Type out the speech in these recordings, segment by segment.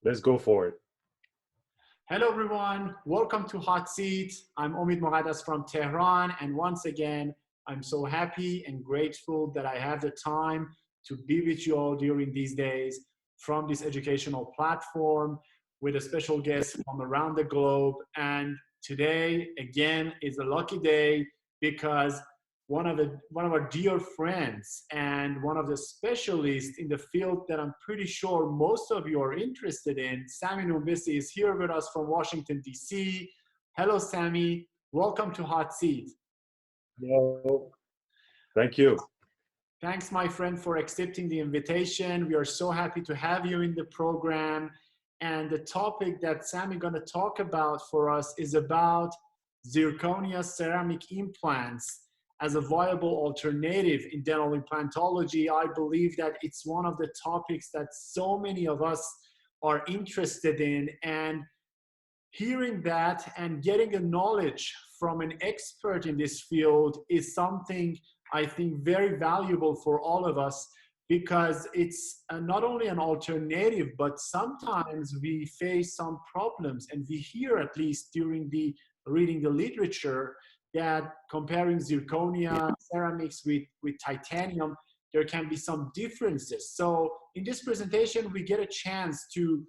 Let's go for it. Hello everyone, welcome to Hot Seat. I'm Omid Moghaddas from Tehran, and once again, I'm so happy and grateful that I have the time to be with you all during these days from this educational platform with a special guest from around the globe. And today, again, is a lucky day because one of our dear friends and one of the specialists in the field that I'm pretty sure most of you are interested in, Sammy Noumbissi, is here with us from Washington, D.C. Hello, Sammy. Welcome to Hot Seat. Hello. Thank you. Thanks, my friend, for accepting the invitation. We are so happy to have you in the program. And the topic that Sammy going to talk about for us is about zirconia ceramic implants as a viable alternative in dental implantology. I believe that it's one of the topics that so many of us are interested in, and hearing that and getting a knowledge from an expert in this field is something I think very valuable for all of us, because it's not only an alternative, but sometimes we face some problems, and we hear, at least during the reading the literature, that comparing zirconia ceramics with titanium, there can be some differences. So in this presentation, we get a chance to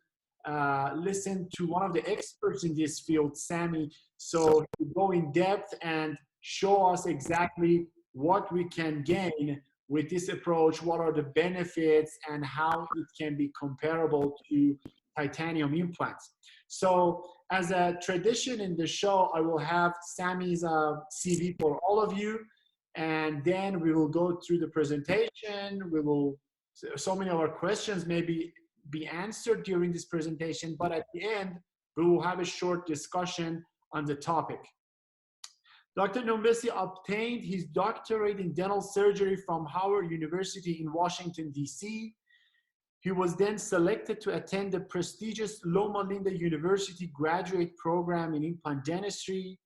listen to one of the experts in this field, Sammy, so to go in depth and show us exactly what we can gain with this approach, what are the benefits, and how it can be comparable to titanium implants. So as a tradition in the show, I will have Sammy's CV for all of you, and then we will go through the presentation. So many of our questions maybe be answered during this presentation, but at the end, we will have a short discussion on the topic. Dr. Noumbissi obtained his doctorate in dental surgery from Howard University in Washington, D.C. He was then selected to attend the prestigious Loma Linda University graduate program in implant dentistry.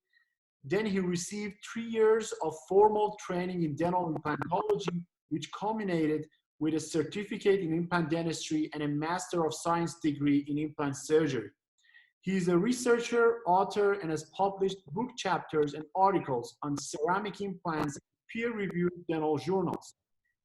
Then he received 3 years of formal training in dental implantology, which culminated with a certificate in implant dentistry and a Master of Science degree in implant surgery. He is a researcher, author, and has published book chapters and articles on ceramic implants in peer-reviewed dental journals.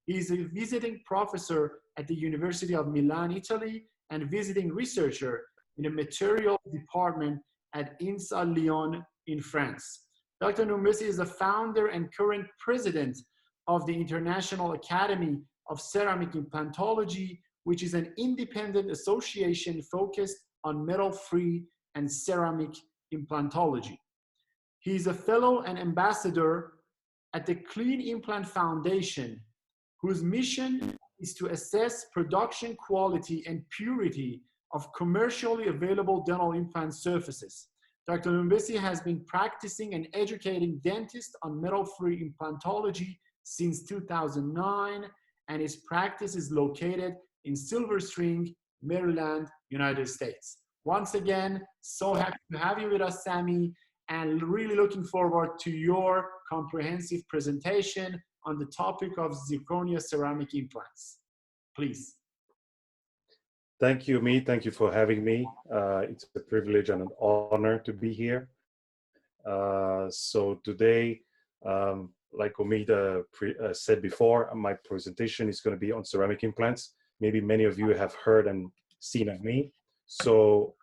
He is a visiting professor at the University of Milan, Italy, and visiting researcher in the materials department at INSA Lyon in France. Dr. Noumbissi is the founder and current president of the International Academy of Ceramic Implantology, which is an independent association focused on metal-free and ceramic implantology. He is a fellow and ambassador at the Clean Implant Foundation, whose mission is to assess production quality and purity of commercially available dental implant surfaces. Dr. Noumbissi has been practicing and educating dentists on metal-free implantology since 2009, and his practice is located in Silver Spring, Maryland, United States. Once again, so happy to have you with us, Sammy, and really looking forward to your comprehensive presentation on the topic of zirconia ceramic implants. Please. Thank you, Omid. Thank you for having me. It's a privilege and an honor to be here. So today, like Omid said before, my presentation is going to be on ceramic implants. Maybe many of you have heard and seen of me. So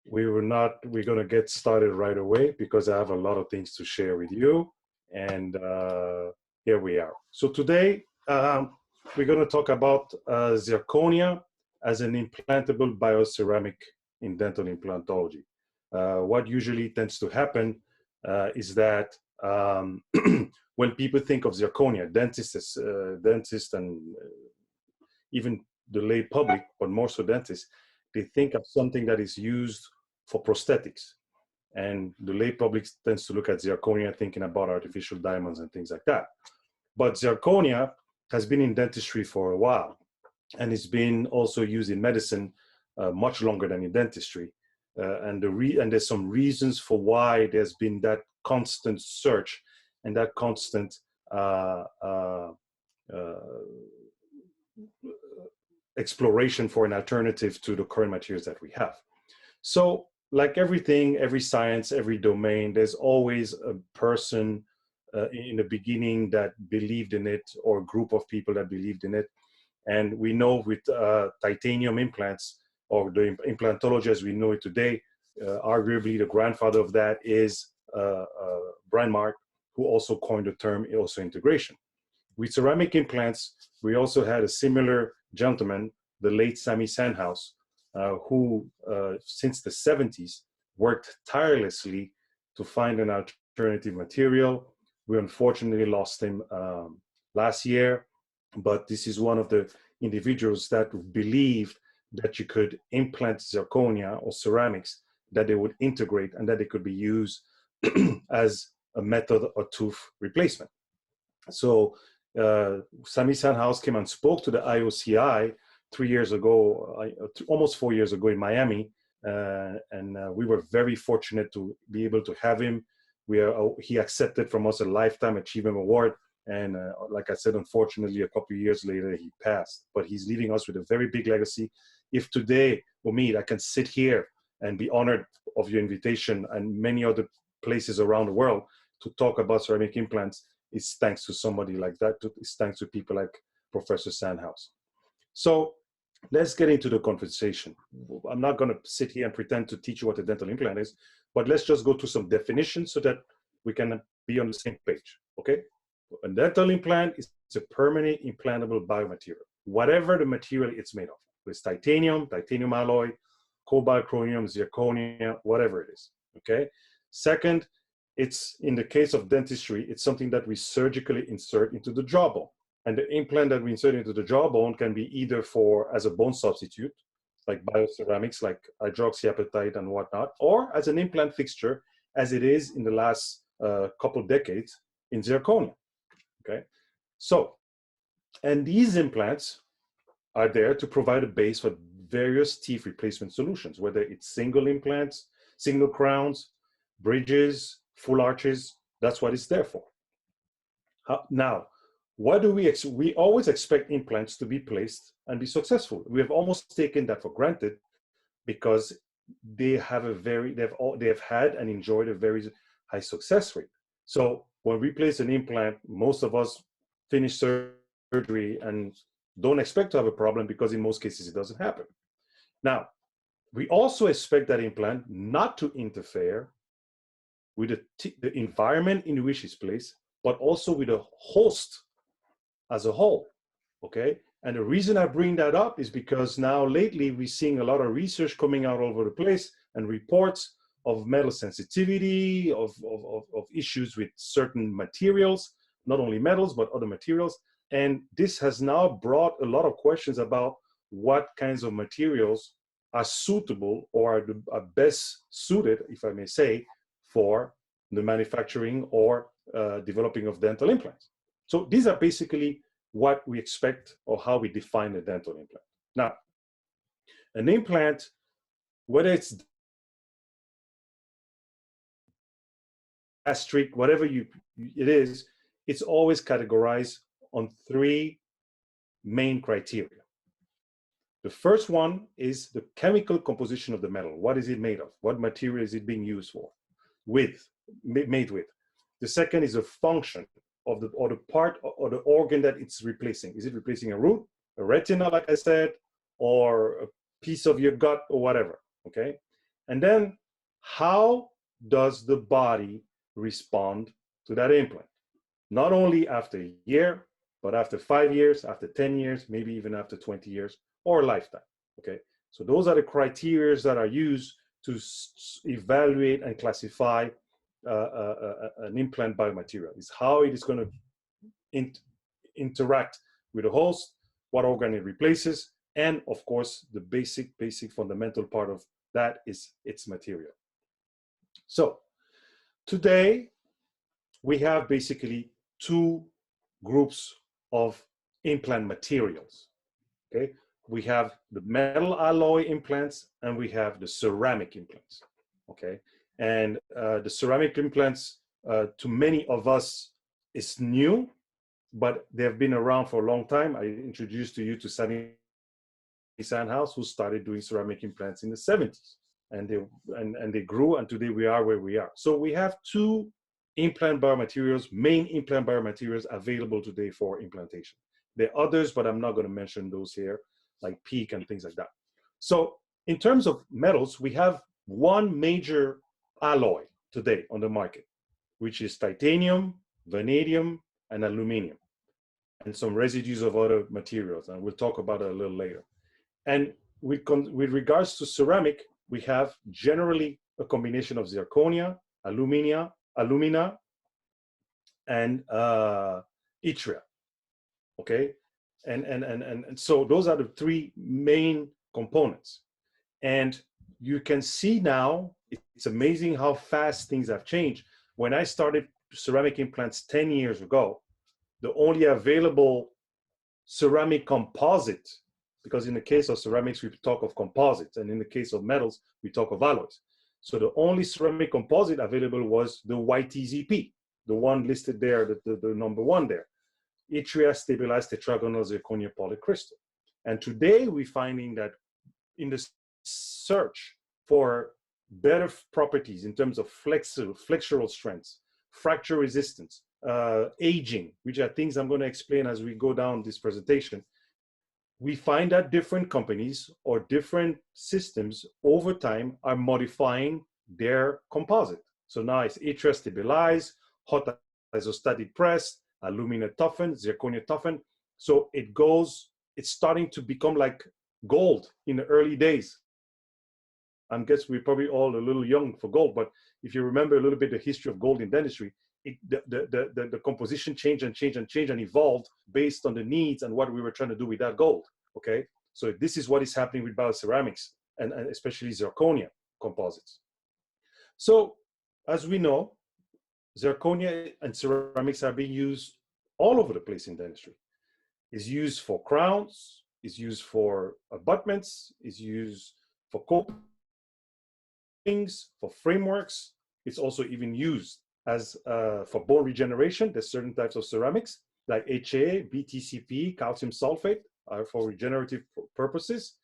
we're going to get started right away because I have a lot of things to share with you. And here we are. So today, we're going to talk about zirconia as an implantable bioceramic in dental implantology. What usually tends to happen is that when people think of zirconia, dentists and even the lay public, but more so dentists, they think of something that is used for prosthetics. And the lay public tends to look at zirconia thinking about artificial diamonds and things like that. But zirconia has been in dentistry for a while, and it's been also used in medicine much longer than in dentistry. And there's some reasons for why there's been that constant search and that constant exploration for an alternative to the current materials that we have. So like everything, every science, every domain, there's always a person in the beginning that believed in it, or a group of people that believed in it. And we know with titanium implants, or the implantology as we know it today, arguably the grandfather of that is Brian Mark, who also coined the term osseointegration. With ceramic implants, we also had a similar gentleman, the late Sammy Noumbissi, who since the 70s worked tirelessly to find an alternative material. We unfortunately lost him last year, but this is one of the individuals that believed that you could implant zirconia or ceramics, that they would integrate and that they could be used as a method or tooth replacement. So Sammy Noumbissi came and spoke to the IOCI 3 years ago, almost 4 years ago in Miami, and we were very fortunate to be able to have him. He accepted from us a Lifetime Achievement Award, and like I said, unfortunately, a couple of years later, he passed. But he's leaving us with a very big legacy. If today, Omid, I can sit here and be honored of your invitation and many other places around the world to talk about ceramic implants, it's thanks to somebody like that. It's thanks to people like Professor Sandhouse. So let's get into the conversation. I'm not going to sit here and pretend to teach you what a dental implant is, but let's just go to some definitions so that we can be on the same page, okay? A dental implant is a permanent implantable biomaterial, whatever the material it's made of. It's titanium, titanium alloy, cobalt, chromium, zirconia, whatever it is, okay? Second, it's, in the case of dentistry, it's something that we surgically insert into the jawbone. And the implant that we insert into the jawbone can be either as a bone substitute, like bioceramics, like hydroxyapatite and whatnot, or as an implant fixture, as it is in the last couple decades in zirconia, okay? So, and these implants are there to provide a base for various teeth replacement solutions, whether it's single implants, single crowns, bridges, full arches. That's what it's there for. Now, what do we always expect implants to be placed and be successful. We have almost taken that for granted because they have had and enjoyed a very high success rate. So when we place an implant, most of us finish surgery and don't expect to have a problem because in most cases it doesn't happen. Now, we also expect that implant not to interfere with the environment in which it's placed, but also with the host as a whole, okay? And the reason I bring that up is because now lately we're seeing a lot of research coming out all over the place and reports of metal sensitivity, of issues with certain materials, not only metals, but other materials. And this has now brought a lot of questions about what kinds of materials are suitable or are best suited, if I may say, for the manufacturing or developing of dental implants. So these are basically what we expect or how we define a dental implant. Now, an implant, whether it's gastric, whatever it is, it's always categorized on three main criteria. The first one is the chemical composition of the metal. What is it made of? What material is it being used for? Made with. The second is a function of the part or the organ that it's replacing. Is it replacing a root, a retina, like I said, or a piece of your gut or whatever, okay? And then how does the body respond to that implant? Not only after a year, but after 5 years, after 10 years, maybe even after 20 years or a lifetime, okay? So those are the criteria that are used to evaluate and classify an implant biomaterial. Is how it is going to interact with the host, what organ it replaces, and of course, the basic fundamental part of that is its material. So today, we have basically two groups of implant materials, okay? We have the metal alloy implants and we have the ceramic implants, okay? And the ceramic implants, to many of us, is new, but they have been around for a long time. I introduced you to Sammy Sandhouse, who started doing ceramic implants in the 70s. And they grew, and today we are where we are. So we have two implant biomaterials, main implant biomaterials available today for implantation. There are others, but I'm not going to mention those here, like PEEK and things like that. So in terms of metals, we have one major alloy today on the market, which is titanium, vanadium, and aluminum, and some residues of other materials. And we'll talk about it a little later. And with regards to ceramic, we have generally a combination of zirconia, alumina, and yttria. Okay, and so those are the three main components. And you can see now, it's amazing how fast things have changed. When I started ceramic implants 10 years ago, the only available ceramic composite, because in the case of ceramics, we talk of composites, and in the case of metals, we talk of alloys. So the only ceramic composite available was the YTZP, the one listed there, the number one there, yttria stabilized tetragonal zirconia polycrystal. And today we're finding that in the search for better properties in terms of flexural strengths, fracture resistance, aging, which are things I'm going to explain as we go down this presentation, we find that different companies or different systems over time are modifying their composite. So now it's yttria stabilized, hot isostatic pressed, alumina toughened, zirconia toughened. So it's starting to become like gold in the early days. I guess we're probably all a little young for gold, but if you remember a little bit the history of gold in dentistry, the composition changed and evolved based on the needs and what we were trying to do with that gold. Okay, so this is what is happening with bioceramics and especially zirconia composites. So as we know, zirconia and ceramics are being used all over the place in dentistry. It's used for crowns, it's used for abutments, it's used for copings, for frameworks. It's also even used as for bone regeneration. There's certain types of ceramics like HA, BTCP, calcium sulfate are for regenerative purposes.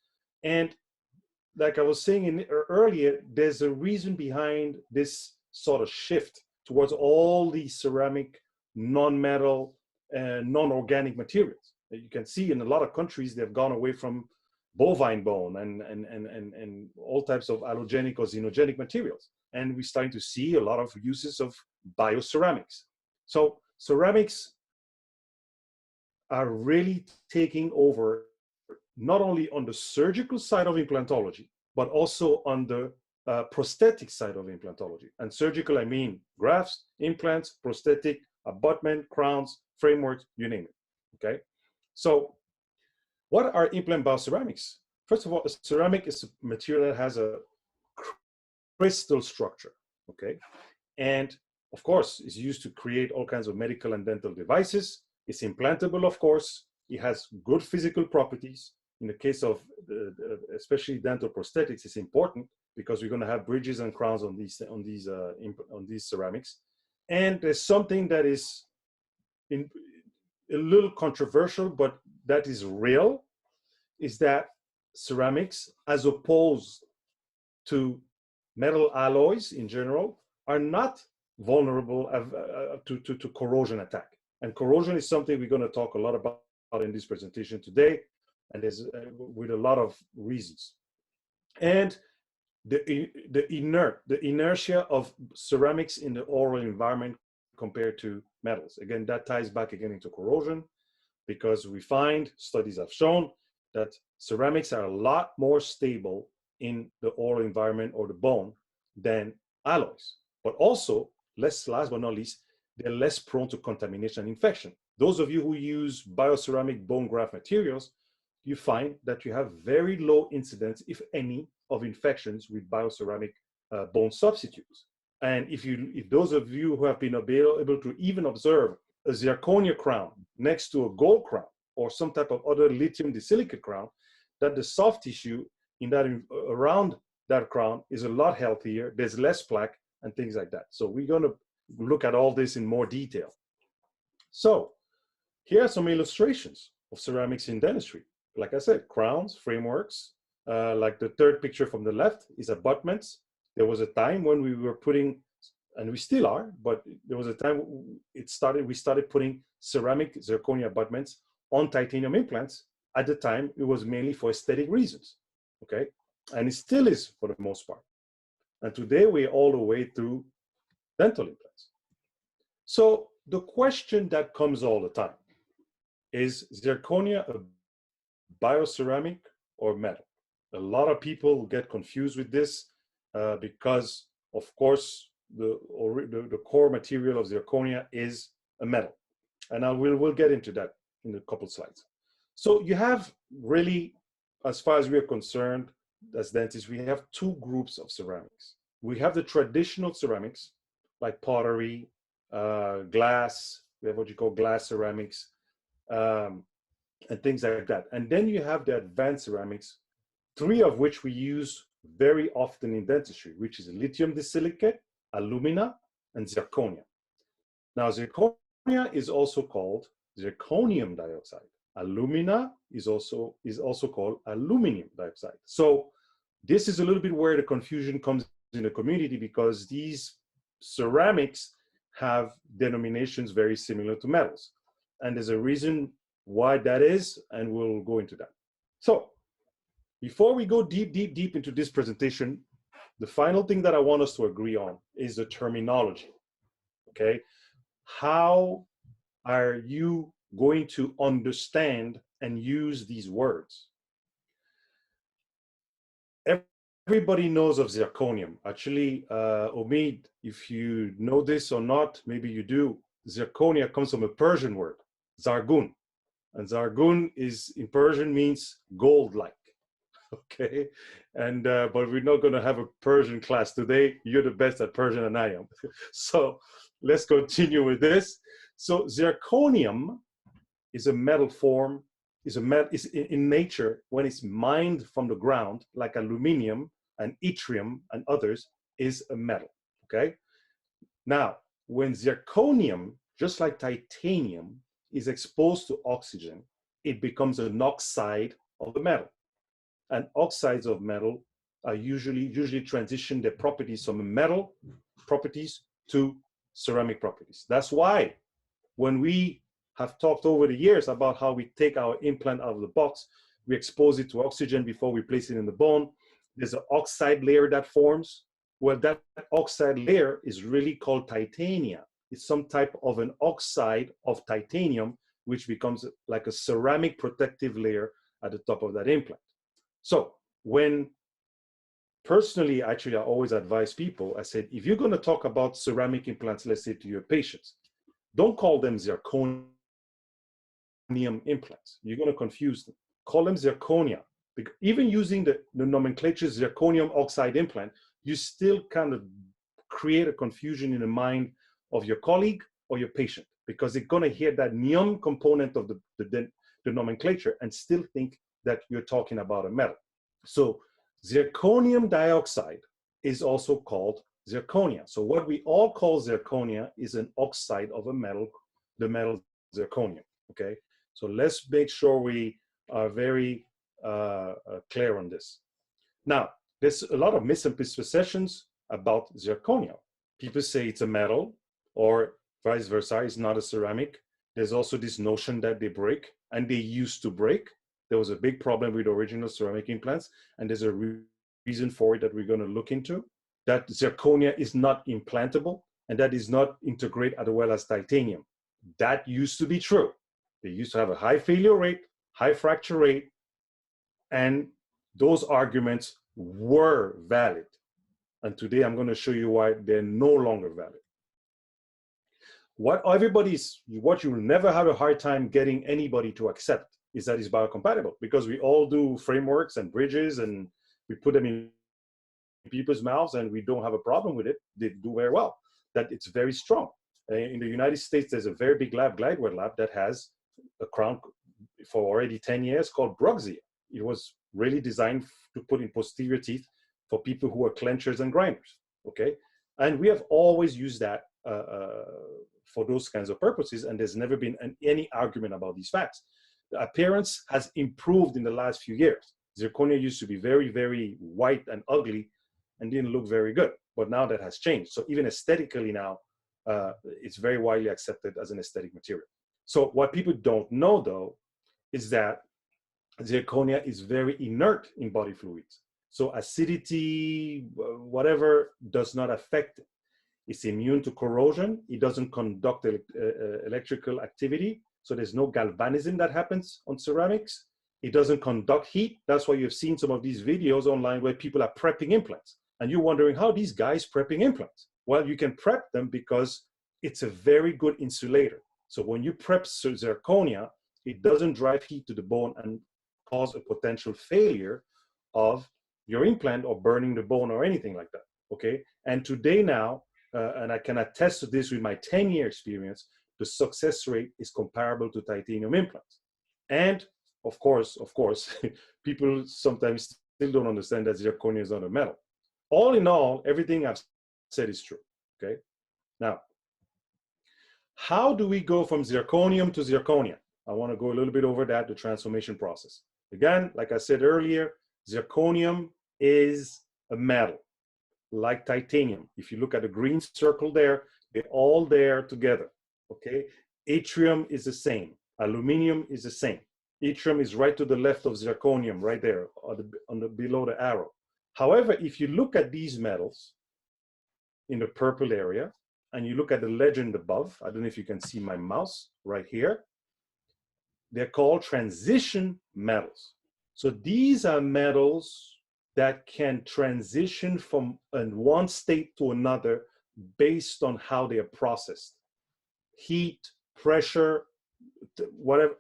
And like I was saying earlier, there's a reason behind this sort of shift towards all these ceramic, non-metal, non-organic materials. You can see in a lot of countries, they've gone away from bovine bone and all types of allogenic or xenogenic materials. And we're starting to see a lot of uses of bioceramics. So ceramics are really taking over not only on the surgical side of implantology, but also on the prosthetic side of implantology. And surgical, I mean grafts, implants, prosthetic, abutment, crowns, frameworks, you name it, okay? So what are implant bioceramics? First of all, a ceramic is a material that has a crystal structure, okay? And of course, it's used to create all kinds of medical and dental devices. It's implantable, of course. It has good physical properties. In the case of especially dental prosthetics, it's important because we're going to have bridges and crowns on these ceramics. And there's something that is a little controversial, but that is real, is that ceramics, as opposed to metal alloys in general, are not vulnerable to corrosion attack. And corrosion is something we're going to talk a lot about in this presentation today, and there's with a lot of reasons. And the inertia of ceramics in the oral environment compared to metals. Again, that ties back again into corrosion, because we find, studies have shown, that ceramics are a lot more stable in the oral environment or the bone than alloys. But also, last but not least, they're less prone to contamination and infection. Those of you who use bioceramic bone graft materials, you find that you have very low incidence, if any, of infections with bioceramic bone substitutes. And if those of you who have been able to even observe a zirconia crown next to a gold crown or some type of other lithium disilicate crown, that the soft tissue in that around that crown is a lot healthier, there's less plaque and things like that. So we're going to look at all this in more detail. So here are some illustrations of ceramics in dentistry. like I said, crowns, frameworks. Like the third picture from the left is abutments. There was a time when we were putting, and we still are, but there was a time we started putting ceramic zirconia abutments on titanium implants. At the time, it was mainly for aesthetic reasons, okay? And it still is for the most part. And today we're all the way through dental implants. So the question that comes all the time is zirconia a bioceramic or metal? A lot of people get confused with this because, of course, the core material of zirconia is a metal. And we'll get into that in a couple slides. So you have really, as far as we're concerned, as dentists, we have two groups of ceramics. We have the traditional ceramics, like pottery, glass, we have what you call glass ceramics, and things like that. And then you have the advanced ceramics, three of which we use very often in dentistry, which is lithium disilicate, alumina, and zirconia. Now, zirconia is also called zirconium dioxide. Alumina is also called aluminum dioxide. So this is a little bit where the confusion comes in the community, because these ceramics have denominations very similar to metals. And there's a reason why that is, and we'll go into that. So before we go deep into this presentation, the final thing that I want us to agree on is the terminology, okay? How are you going to understand and use these words? Everybody knows of zirconium. Actually, Omid, if you know this or not, maybe you do. Zirconia comes from a Persian word, zargun. And zargun is, in Persian, means gold-like. Okay, and but we're not going to have a Persian class today. You're the best at Persian than I am. So let's continue with this. So zirconium is a metal form, is in nature, when it's mined from the ground, like aluminium and yttrium and others, is a metal, okay? Now, when zirconium, just like titanium, is exposed to oxygen, it becomes an oxide of the metal. And oxides of metal are usually transition their properties from metal properties to ceramic properties. That's why when we have talked over the years about how we take our implant out of the box, we expose it to oxygen before we place it in the bone. There's an oxide layer that forms. Well, that oxide layer is really called titania. It's some type of an oxide of titanium, which becomes like a ceramic protective layer at the top of that implant. So when personally, actually, I always advise people, I said, if you're going to talk about ceramic implants, let's say to your patients, don't call them zirconium implants. You're going to confuse them. Call them zirconia. Because even using the nomenclature zirconium oxide implant, you still kind of create a confusion in the mind of your colleague or your patient, because they're going to hear that nium component of the nomenclature and still think that you're talking about a metal. So zirconium dioxide is also called zirconia. So what we all call zirconia is an oxide of a metal, the metal zirconium, okay? So let's make sure we are very clear on this. Now, there's a lot of misconceptions about zirconia. People say it's a metal, or vice versa, it's not a ceramic. There's also this notion that they break, and they used to break. There was a big problem with original ceramic implants, and there's a reason for it that we're going to look into. That zirconia is not implantable, and that is not integrate as well as titanium. That used to be true. They used to have a high failure rate, high fracture rate, and those arguments were valid. And today I'm going to show you why they're no longer valid. What you will never have a hard time getting anybody to accept is that it's biocompatible, because we all do frameworks and bridges and we put them in people's mouths and we don't have a problem with it. They do very well. That it's very strong. In the United States, there's a very big lab, Glidewell lab, that has a crown for already 10 years called Bruxia. It was really designed to put in posterior teeth for people who are clenchers and grinders, okay? And we have always used that for those kinds of purposes, and there's never been any argument about these facts. appearance has improved in the last few years. Zirconia used to be very, very white and ugly and didn't look very good. But now that has changed. So even aesthetically now, it's very widely accepted as an aesthetic material. So what people don't know, though, is that zirconia is very inert in body fluids. So acidity, whatever, does not affect it. It's immune to corrosion. It doesn't conduct electrical activity. So there's no galvanism that happens on ceramics. It doesn't conduct heat. That's why you've seen some of these videos online where people are prepping implants. And you're wondering how these guys prepping implants. Well, you can prep them because it's a very good insulator. So when you prep zirconia, it doesn't drive heat to the bone and cause a potential failure of your implant or burning the bone or anything like that, okay? And today now, and I can attest to this with my 10-year experience, the success rate is comparable to titanium implants. And of course, people sometimes still don't understand that zirconia is not a metal. All in all, everything I've said is true, okay? Now, how do we go from zirconium to zirconia? I want to go a little bit over that, the transformation process. Again, like I said earlier, zirconium is a metal, like titanium. If you look at the green circle there, they're all there together, okay? Yttrium is the same. Aluminum is the same. Yttrium is right to the left of zirconium, right there, below the arrow. However, if you look at these metals in the purple area, and you look at the legend above, I don't know if you can see my mouse right here, they're called transition metals. So these are metals that can transition from one state to another based on how they are processed. Heat, pressure, whatever,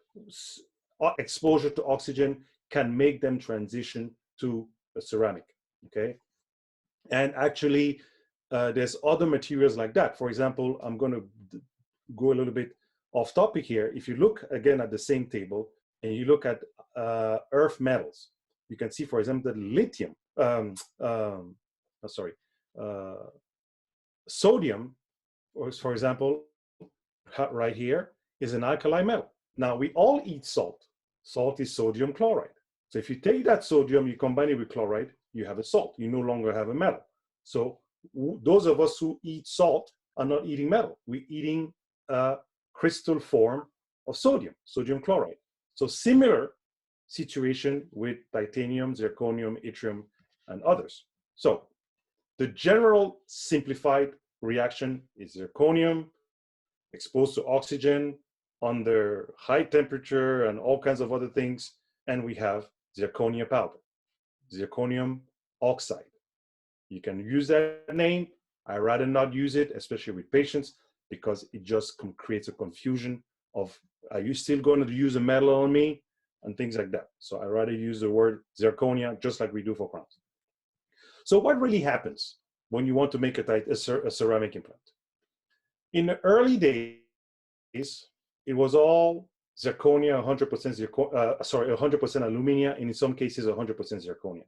exposure to oxygen can make them transition to a ceramic, okay? And actually, there's other materials like that. For example, I'm going to go a little bit off topic here. If you look again at the same table and you look at earth metals, you can see, for example, that lithium, sodium, or for example, right here, is an alkali metal. Now, we all eat salt. Salt is sodium chloride. So if you take that sodium, you combine it with chloride, you have a salt. You no longer have a metal. So those of us who eat salt are not eating metal. We're eating a crystal form of sodium, sodium chloride. So similar situation with titanium, zirconium, yttrium, and others. So the general simplified reaction is zirconium exposed to oxygen under high temperature and all kinds of other things, and we have zirconia powder, zirconium oxide. You can use that name. I rather not use it, especially with patients, because it just creates a confusion of, are you still going to use a metal on me? And things like that. So I rather use the word zirconia, just like we do for crowns. So what really happens when you want to make a ceramic implant? In the early days, it was all zirconia, 100% alumina, and in some cases 100% zirconia.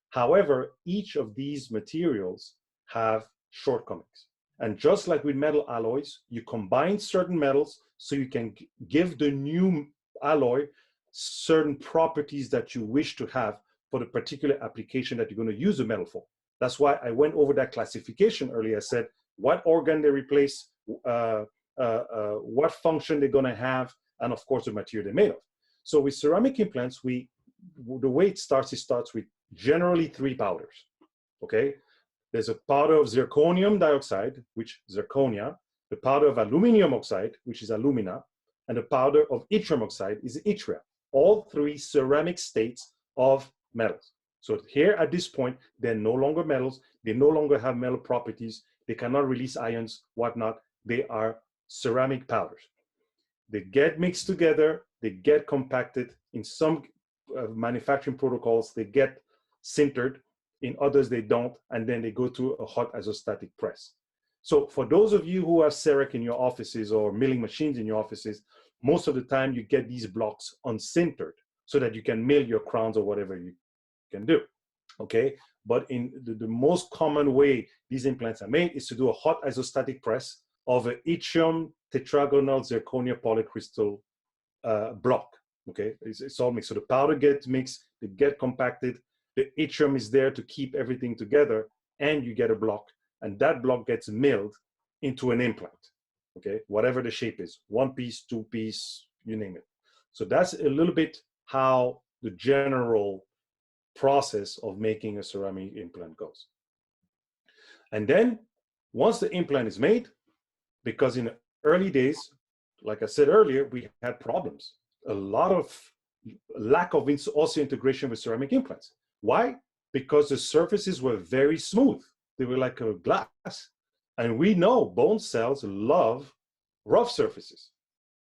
However, each of these materials have shortcomings. And just like with metal alloys, you combine certain metals so you can give the new alloy certain properties that you wish to have for the particular application that you're going to use the metal for. That's why I went over that classification earlier. I said what organ they replace, what function they're going to have, and of course the material they're made of. So with ceramic implants, the way it starts with generally 3 powders, okay? There's a powder of zirconium dioxide, which is zirconia, the powder of aluminum oxide, which is alumina, and the powder of yttrium oxide is yttria. All 3 ceramic states of metals. So here at this point, they're no longer metals. They no longer have metal properties. They cannot release ions, whatnot. They are ceramic powders. They get mixed together. They get compacted. In some manufacturing protocols, they get sintered. In others, they don't. And then they go through a hot isostatic press. So for those of you who have CEREC in your offices or milling machines in your offices, most of the time you get these blocks unsintered so that you can mill your crowns or whatever you can do, okay? But in the most common way these implants are made is to do a hot isostatic press of an yttrium tetragonal zirconia polycrystal block. Okay, it's all mixed. So the powder gets mixed, they get compacted, the atrium is there to keep everything together, and you get a block, and that block gets milled into an implant. Okay, whatever the shape is, 1 piece, 2 piece, you name it. So that's a little bit how the general process of making a ceramic implant goes. And then once the implant is made, because in the early days, like I said earlier, we had problems. A lot of lack of osseointegration with ceramic implants. Why? Because the surfaces were very smooth. They were like a glass. And we know bone cells love rough surfaces.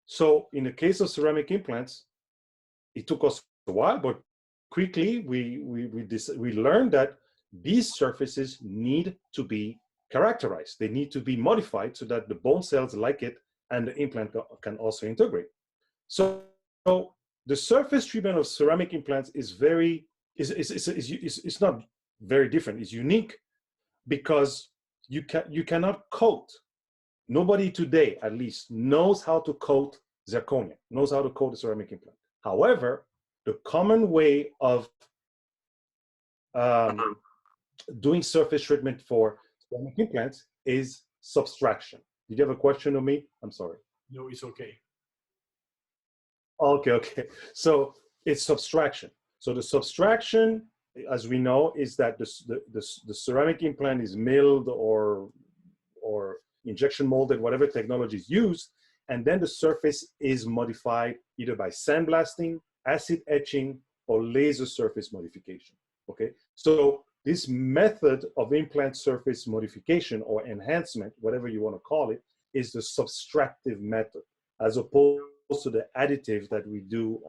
So in the case of ceramic implants, it took us a while, but quickly we learned that these surfaces need to be characterized. They need to be modified so that the bone cells like it and the implant can also integrate. So the surface treatment of ceramic implants is very, it's not very different. It's unique because you cannot coat. Nobody today, at least, knows how to coat zirconia, knows how to coat a ceramic implant. However, the common way of doing surface treatment for ceramic implants is subtraction. Did you have a question on me? I'm sorry. No, it's okay. Okay. So it's subtraction. So the subtraction, as we know, is that the ceramic implant is milled or injection molded, whatever technology is used, and then the surface is modified either by sandblasting, acid etching, or laser surface modification. Okay, so this method of implant surface modification or enhancement, whatever you want to call it, is the subtractive method, as opposed to the additive that we do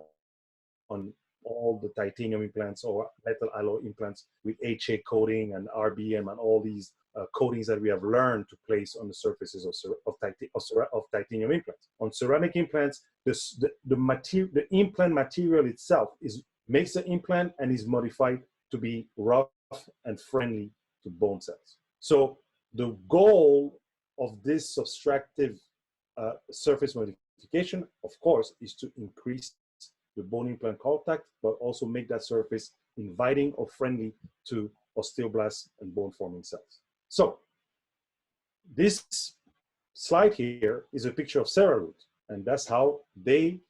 on all the titanium implants or metal alloy implants with HA coating and RBM and all these coatings that we have learned to place on the surfaces of titanium implants. On ceramic implants, the implant material itself makes the implant and is modified to be rough and friendly to bone cells. So the goal of this subtractive surface modification, of course, is to increase the bone implant contact, but also make that surface inviting or friendly to osteoblasts and bone forming cells. So this slide here is a picture of CeraRoot, and that's how they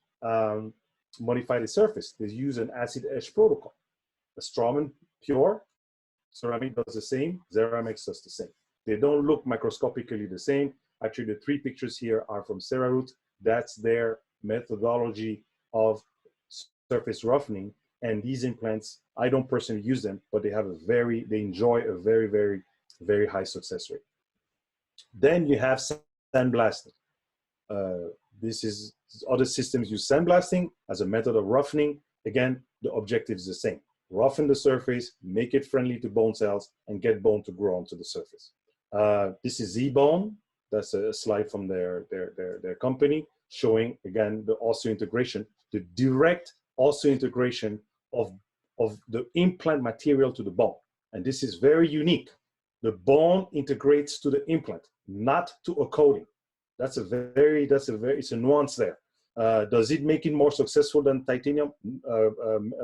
modify the surface. They use an acid etch protocol. A Straumann pure ceramic does the same, Xeramex does the same. They don't look microscopically the same. Actually, the 3 pictures here are from CeraRoot. That's their methodology of surface roughening. And these implants, I don't personally use them, but they enjoy a very, very, very high success rate. Then you have sandblasting. Other systems use sandblasting as a method of roughening. Again, the objective is the same. Roughen the surface, make it friendly to bone cells, and get bone to grow onto the surface. This is Z-Bone. That's a slide from their company showing, again, the osseointegration, the direct osseointegration of the implant material to the bone. And this is very unique. The bone integrates to the implant, not to a coating. It's a nuance there. Does it make it more successful than titanium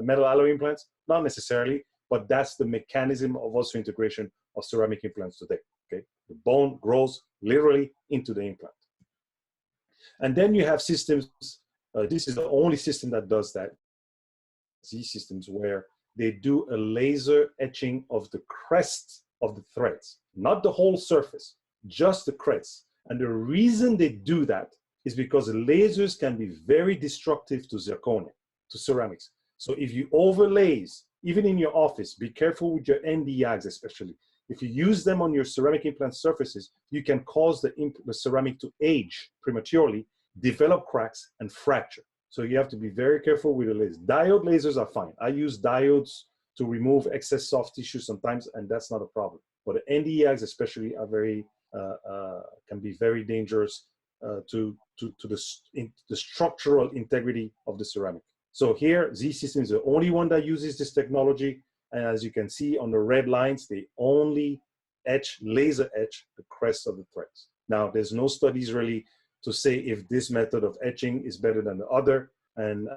metal alloy implants? Not necessarily, but that's the mechanism of osseointegration of ceramic implants today. Okay, the bone grows literally into the implant. And then you have systems. This is the only system that does that. These systems where they do a laser etching of the crest of the threads, not the whole surface, just the crest. And the reason they do that is because lasers can be very destructive to zirconia, to ceramics. So if you overlays, even in your office, be careful with your Nd:YAGs especially. If you use them on your ceramic implant surfaces, you can cause the ceramic to age prematurely, develop cracks, and fracture. So you have to be very careful with the lasers. Diode lasers are fine. I use diodes to remove excess soft tissue sometimes, and that's not a problem. But the Nd:YAGs especially are can be very dangerous to the structural integrity of the ceramic. So here, Z-System is the only one that uses this technology. And as you can see on the red lines, they only laser etch the crest of the threads. Now, there's no studies really to say if this method of etching is better than the other. And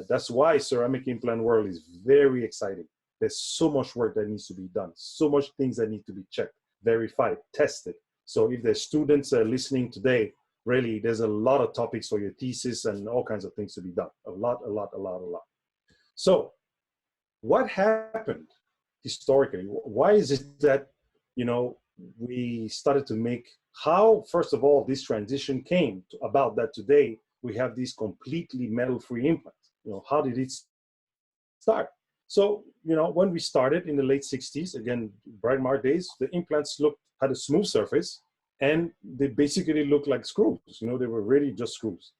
That's why ceramic implant world is very exciting. There's so much work that needs to be done, so much things that need to be checked, verified, tested. So if there's students listening today, really, there's a lot of topics for your thesis and all kinds of things to be done. A lot. So what happened historically? Why is it that, we started to make, how, first of all, this transition came about that today we have these completely metal-free implants? How did it start? So, when we started in the late 60s, again, Brightmark days, the implants had a smooth surface, and they basically looked like screws. They were really just screws,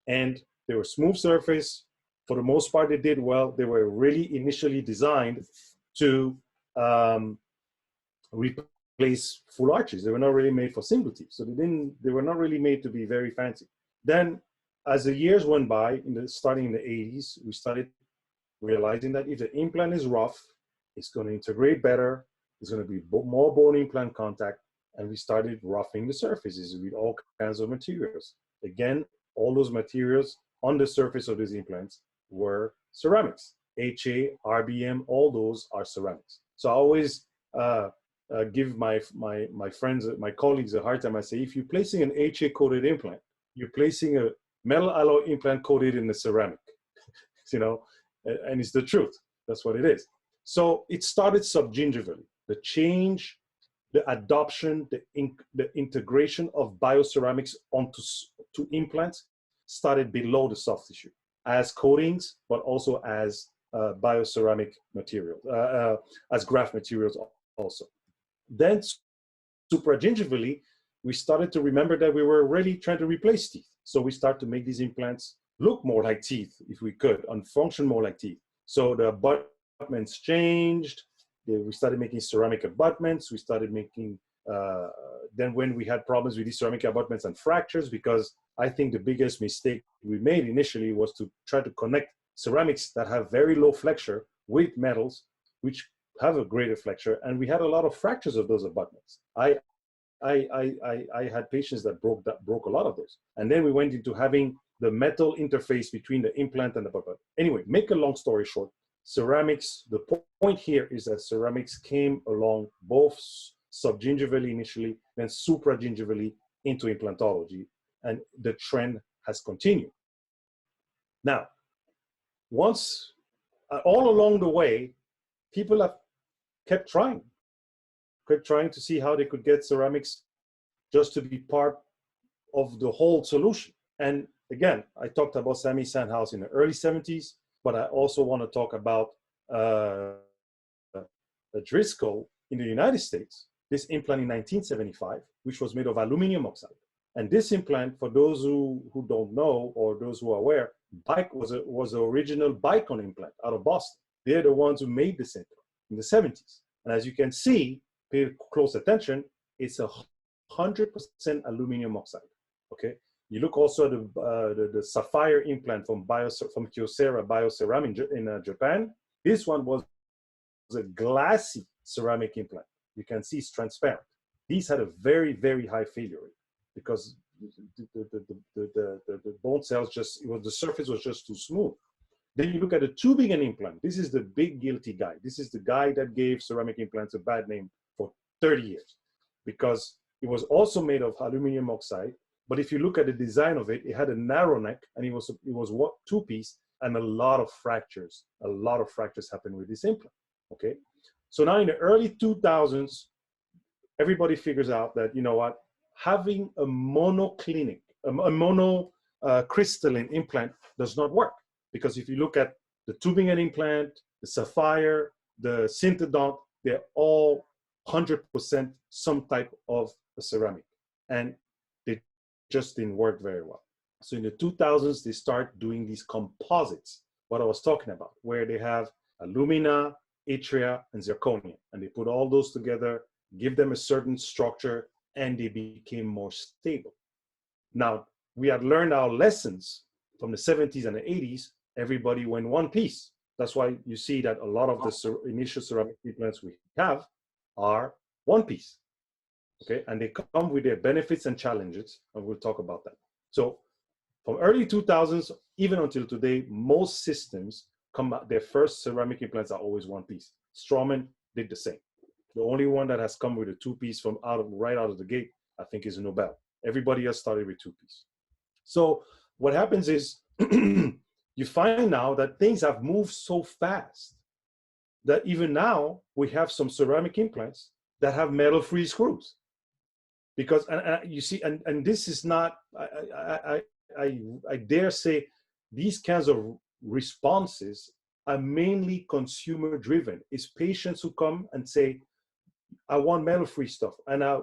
and they were smooth surface. For the most part, they did well. They were really initially designed to replace full arches. They were not really made for single teeth. So they were not really made to be very fancy. Then as the years went by, starting in the 80s, we started realizing that if the implant is rough, it's going to integrate better. There's going to be more bone implant contact. And we started roughing the surfaces with all kinds of materials. Again, all those materials on the surface of these implants were ceramics. HA, RBM, all those are ceramics. So I always give my friends, my colleagues a hard time. I say, if you're placing an HA-coated implant, you're placing a metal alloy implant coated in the ceramic, and it's the truth. That's what it is. So it started subgingivally. The change, the adoption, the integration of bioceramics to implants started below the soft tissue as coatings, but also as bioceramic materials, as graft materials also. Then supragingivally, we started to remember that we were really trying to replace teeth. So we started to make these implants look more like teeth, if we could, and function more like teeth. So the abutments changed. We started making ceramic abutments. We started making, then when we had problems with these ceramic abutments and fractures, because I think the biggest mistake we made initially was to try to connect ceramics that have very low flexure with metals, which have a greater flexure, and we had a lot of fractures of those abutments. I had patients that broke a lot of those. And then we went into having the metal interface between the implant and the abutment. Anyway, make a long story short, ceramics, the point here is that ceramics came along both subgingivally initially, then supragingivally into implantology, and the trend has continued. Now, all along the way, people have kept trying to see how they could get ceramics just to be part of the whole solution. And again, I talked about Sammy Sandhouse in the early 70s, but I also want to talk about Driscoll in the United States, this implant in 1975, which was made of aluminum oxide. And this implant, for those who don't know, or those who are aware, Bike was the original Bicon implant out of Boston. They're the ones who made this implant in the 70s. And as you can see, pay close attention, it's 100% aluminum oxide, okay? You look also at the Sapphire implant from Kyocera Bioceram in Japan. This one was a glassy ceramic implant. You can see it's transparent. These had a very, very high failure rate because the bone cells the surface was just too smooth. Then you look at the Tübingen implant. This is the big guilty guy. This is the guy that gave ceramic implants a bad name for 30 years because it was also made of aluminum oxide. But if you look at the design of it, it had a narrow neck and it was two-piece and a lot of fractures. A lot of fractures happened with this implant, okay? So now in the early 2000s, everybody figures out that, you know what, having a monoclinic, a monocrystalline implant does not work. Because if you look at the Tübingen implant, the Sapphire, the Synthodont, they're all 100% some type of a ceramic. And they just didn't work very well. So in the 2000s, they start doing these composites, what I was talking about, where they have alumina, yttria, and zirconia. And they put all those together, give them a certain structure, and they became more stable. Now, we had learned our lessons from the 70s and the 80s. Everybody went one piece. That's why you see that a lot of the initial ceramic implants we have are one piece, okay? And they come with their benefits and challenges, and we'll talk about that. So From early 2000s, even until today, most systems come out, their first ceramic implants are always one piece. Straumann did the same. The only one that has come with a two-piece from right out of the gate, I think, is Nobel. Everybody else started with two-piece. So what happens is you find now that things have moved so fast that even now we have some ceramic implants that have metal-free screws. Because and you see, and this is not, I dare say, these kinds of responses are mainly consumer driven. It's patients who come and say, I want metal-free stuff, and I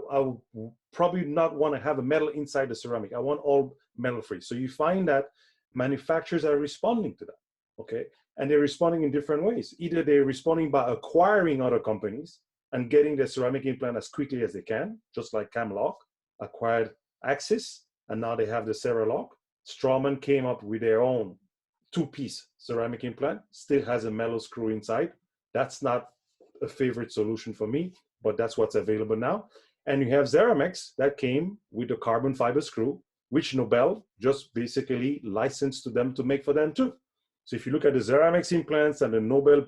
probably not want to have a metal inside the ceramic. I want all metal-free. So you find that manufacturers are responding to that, okay? And they're responding in different ways. Either they're responding by acquiring other companies and getting their ceramic implant as quickly as they can, just like Camlock acquired Axis, and now they have the Ceralock. Straumann came up with their own two-piece ceramic implant, still has a metal screw inside. That's not a favorite solution for me, but that's what's available now. And you have Xeramex that came with the carbon fiber screw, which Nobel just basically licensed to them to make for them too. So if you look at the Xeramex implants and the Nobel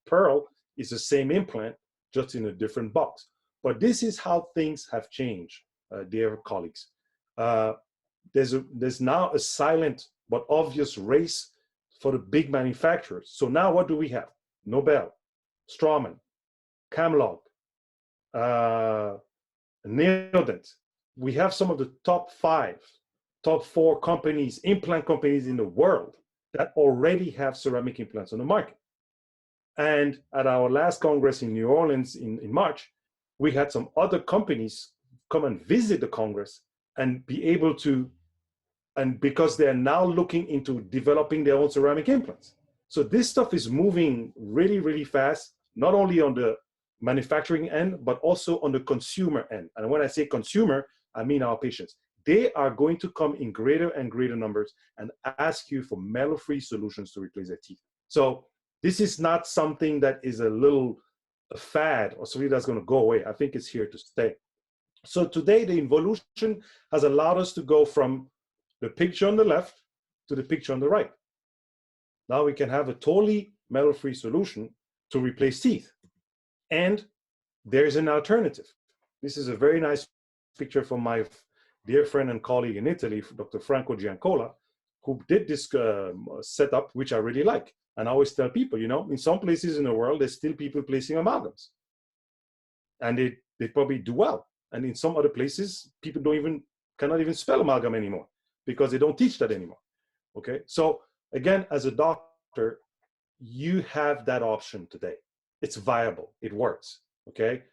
Pearl, it's the same implant, just in a different box. But this is how things have changed, dear colleagues. There's now a silent but obvious race for the big manufacturers. So now what do we have? Nobel, Straumann, Camlog, Neodent. We have some of the top 4 companies, implant companies in the world that already have ceramic implants on the market. And at our last Congress in New Orleans in March, we had some other companies come and visit the Congress and be able to, and because they're now looking into developing their own ceramic implants. So this stuff is moving really, really fast, not only on the manufacturing end, but also on the consumer end. And when I say consumer, I mean our patients. They are going to come in greater and greater numbers and ask you for metal-free solutions to replace their teeth. So this is not something that is a fad or something that's going to go away. I think it's here to stay. So today, the evolution has allowed us to go from the picture on the left to the picture on the right. Now we can have a totally metal-free solution to replace teeth. And there's an alternative. This is a very nice picture from my dear friend and colleague in Italy, Dr. Franco Giancola, who did this setup, which I really like. And I always tell people, you know, in some places in the world, there's still people placing amalgams. And they probably do well. And in some other places, people cannot even spell amalgam anymore because they don't teach that anymore, okay? So again, as a doctor, you have that option today. It's viable, it works, okay?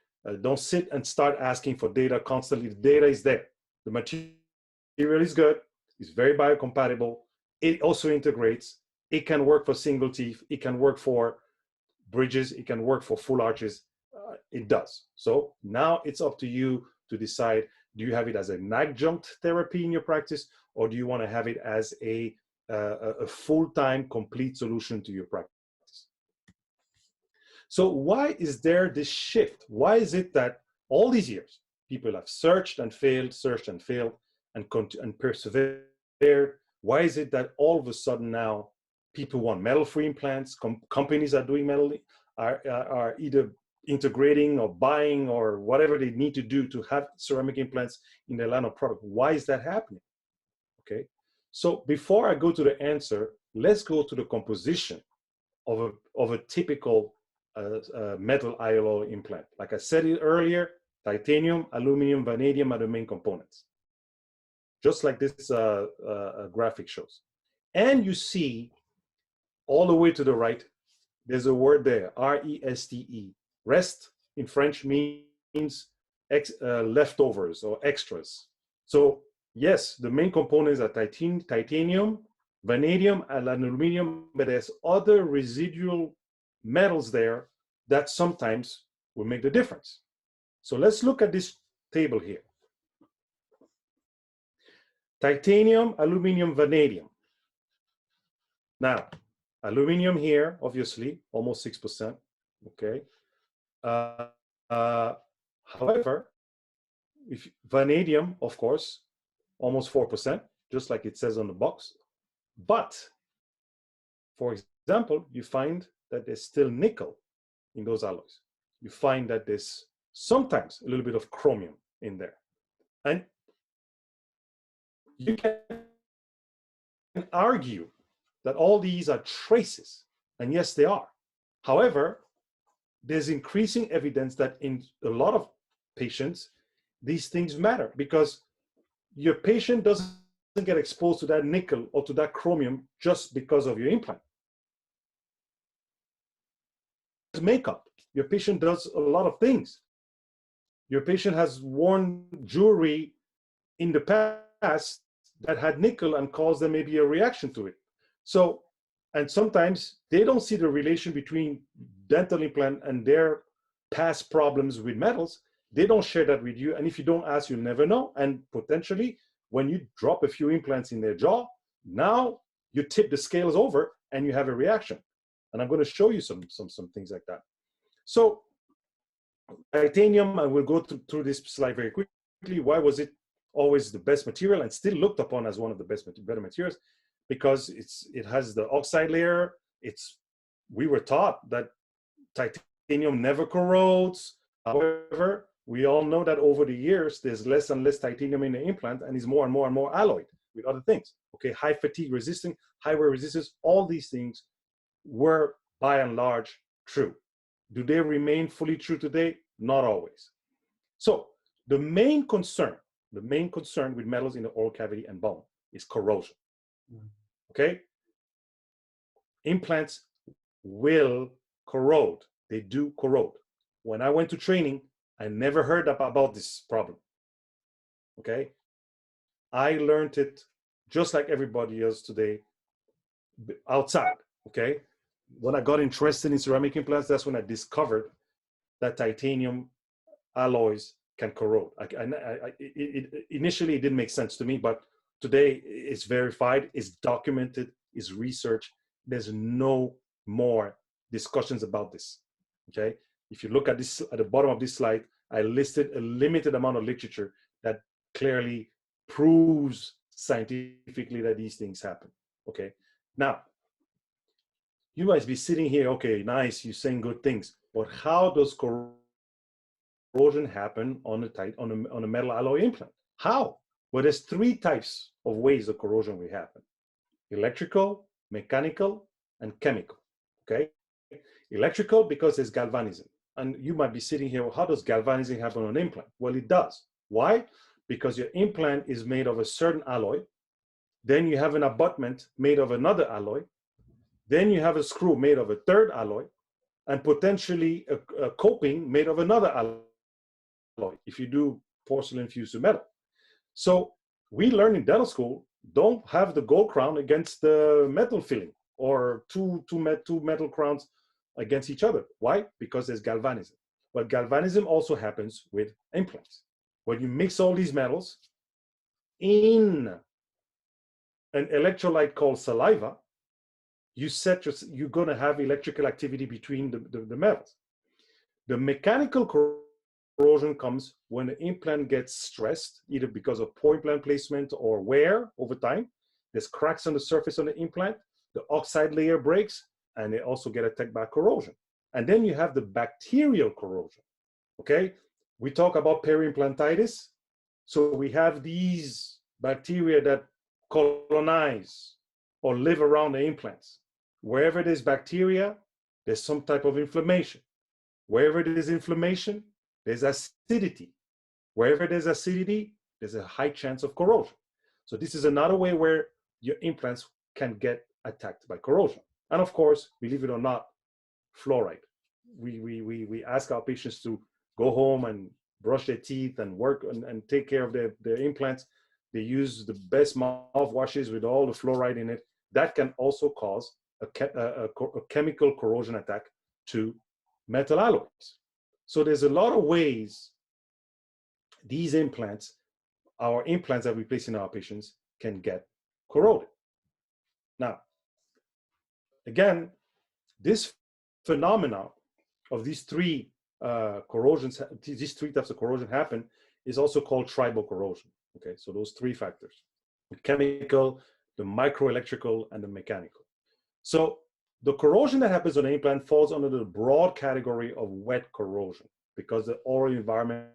Don't sit and start asking for data constantly. The data is there. The material is good, it's very biocompatible. It also integrates. It can work for single teeth. It can work for bridges. It can work for full arches. It does. So now it's up to you to decide, do you have it as an adjunct therapy in your practice, or do you want to have it as a full-time complete solution to your practice? So why is there this shift? Why is it that all these years people have searched and failed, and persevered? Why is it that all of a sudden now people want metal-free implants? Companies are doing are either integrating or buying or whatever they need to do to have ceramic implants in their line of product. Why is that happening? Okay, so before I go to the answer, let's go to the composition of a typical metal ILO implant. Like I said it earlier, titanium, aluminum, vanadium are the main components, just like this graphic shows. And you see all the way to the right, there's a word there, R-E-S-T-E. Rest in French means leftovers or extras. So yes, the main components are titanium, vanadium, and aluminum, but there's other residual metals there that sometimes will make the difference. So let's look at this table here. Titanium, aluminum, vanadium. Now, aluminum here, obviously, almost 6%, okay? However, if vanadium, of course, almost 4%, just like it says on the box. But, for example, you find that there's still nickel in those alloys. You find that there's sometimes a little bit of chromium in there. And you can argue that all these are traces, and yes, they are. However, there's increasing evidence that in a lot of patients, these things matter, because your patient doesn't get exposed to that nickel or to that chromium just because of your implant. Makeup. Your patient does a lot of things. Your patient has worn jewelry in the past that had nickel and caused them maybe a reaction to it. So, and sometimes they don't see the relation between dental implant and their past problems with metals. They don't share that with you. And if you don't ask, you'll never know. And potentially, when you drop a few implants in their jaw, now you tip the scales over and you have a reaction. And I'm going to show you some things like that. So titanium, and we'll go through this slide very quickly. Why was it always the best material and still looked upon as one of the better materials? Because it has the oxide layer. We were taught that titanium never corrodes. However, we all know that over the years, there's less and less titanium in the implant, and is more and more and more alloyed with other things. Okay, high fatigue resistant, high wear resistance, all these things were by and large true. Do they remain fully true today? Not always. So the main concern with metals in the oral cavity and bone is corrosion. Okay? Implants will corrode. They do corrode. When I went to training, I never heard about this problem. Okay? I learned it just like everybody else today outside. Okay? When I got interested in ceramic implants, that's when I discovered that titanium alloys can corrode. Initially, it didn't make sense to me, but today it's verified, it's documented, it's researched. There's no more discussions about this. Okay? If you look at this at the bottom of this slide, I listed a limited amount of literature that clearly proves scientifically that these things happen. Okay? Now, you might be sitting here, okay, nice, you're saying good things, but how does corrosion happen on a metal alloy implant? How? Well, there's three types of ways the corrosion will happen: electrical, mechanical, and chemical. Okay? Electrical, because there's galvanism. And you might be sitting here, well, how does galvanism happen on an implant? Well, it does. Why? Because your implant is made of a certain alloy. Then you have an abutment made of another alloy. Then you have a screw made of a third alloy, and potentially a coping made of another alloy, if you do porcelain fused to metal. So we learn in dental school, don't have the gold crown against the metal filling, or two metal crowns against each other. Why? Because there's galvanism. But galvanism also happens with implants. When you mix all these metals in an electrolyte called saliva, you're going to have electrical activity between the metals. The mechanical corrosion comes when the implant gets stressed, either because of poor implant placement or wear over time. There's cracks on the surface of the implant, the oxide layer breaks, and they also get attacked by corrosion. And then you have the bacterial corrosion. Okay? We talk about peri-implantitis. So we have these bacteria that colonize or live around the implants. Wherever there's bacteria, there's some type of inflammation. Wherever there's inflammation, there's acidity. Wherever there's acidity, there's a high chance of corrosion. So this is another way where your implants can get attacked by corrosion. And of course, believe it or not, fluoride. We ask our patients to go home and brush their teeth and work and take care of their implants. They use the best mouthwashes with all the fluoride in it. That can also cause a chemical corrosion attack to metal alloys. So there's a lot of ways these implants, our implants that we place in our patients, can get corroded. Now, again, this phenomena of these three corrosions, these three types of corrosion happen, is also called tribal corrosion. Okay, so those three factors. the chemical, the microelectrical, and the mechanical. So the corrosion that happens on the implant falls under the broad category of wet corrosion because the oral environment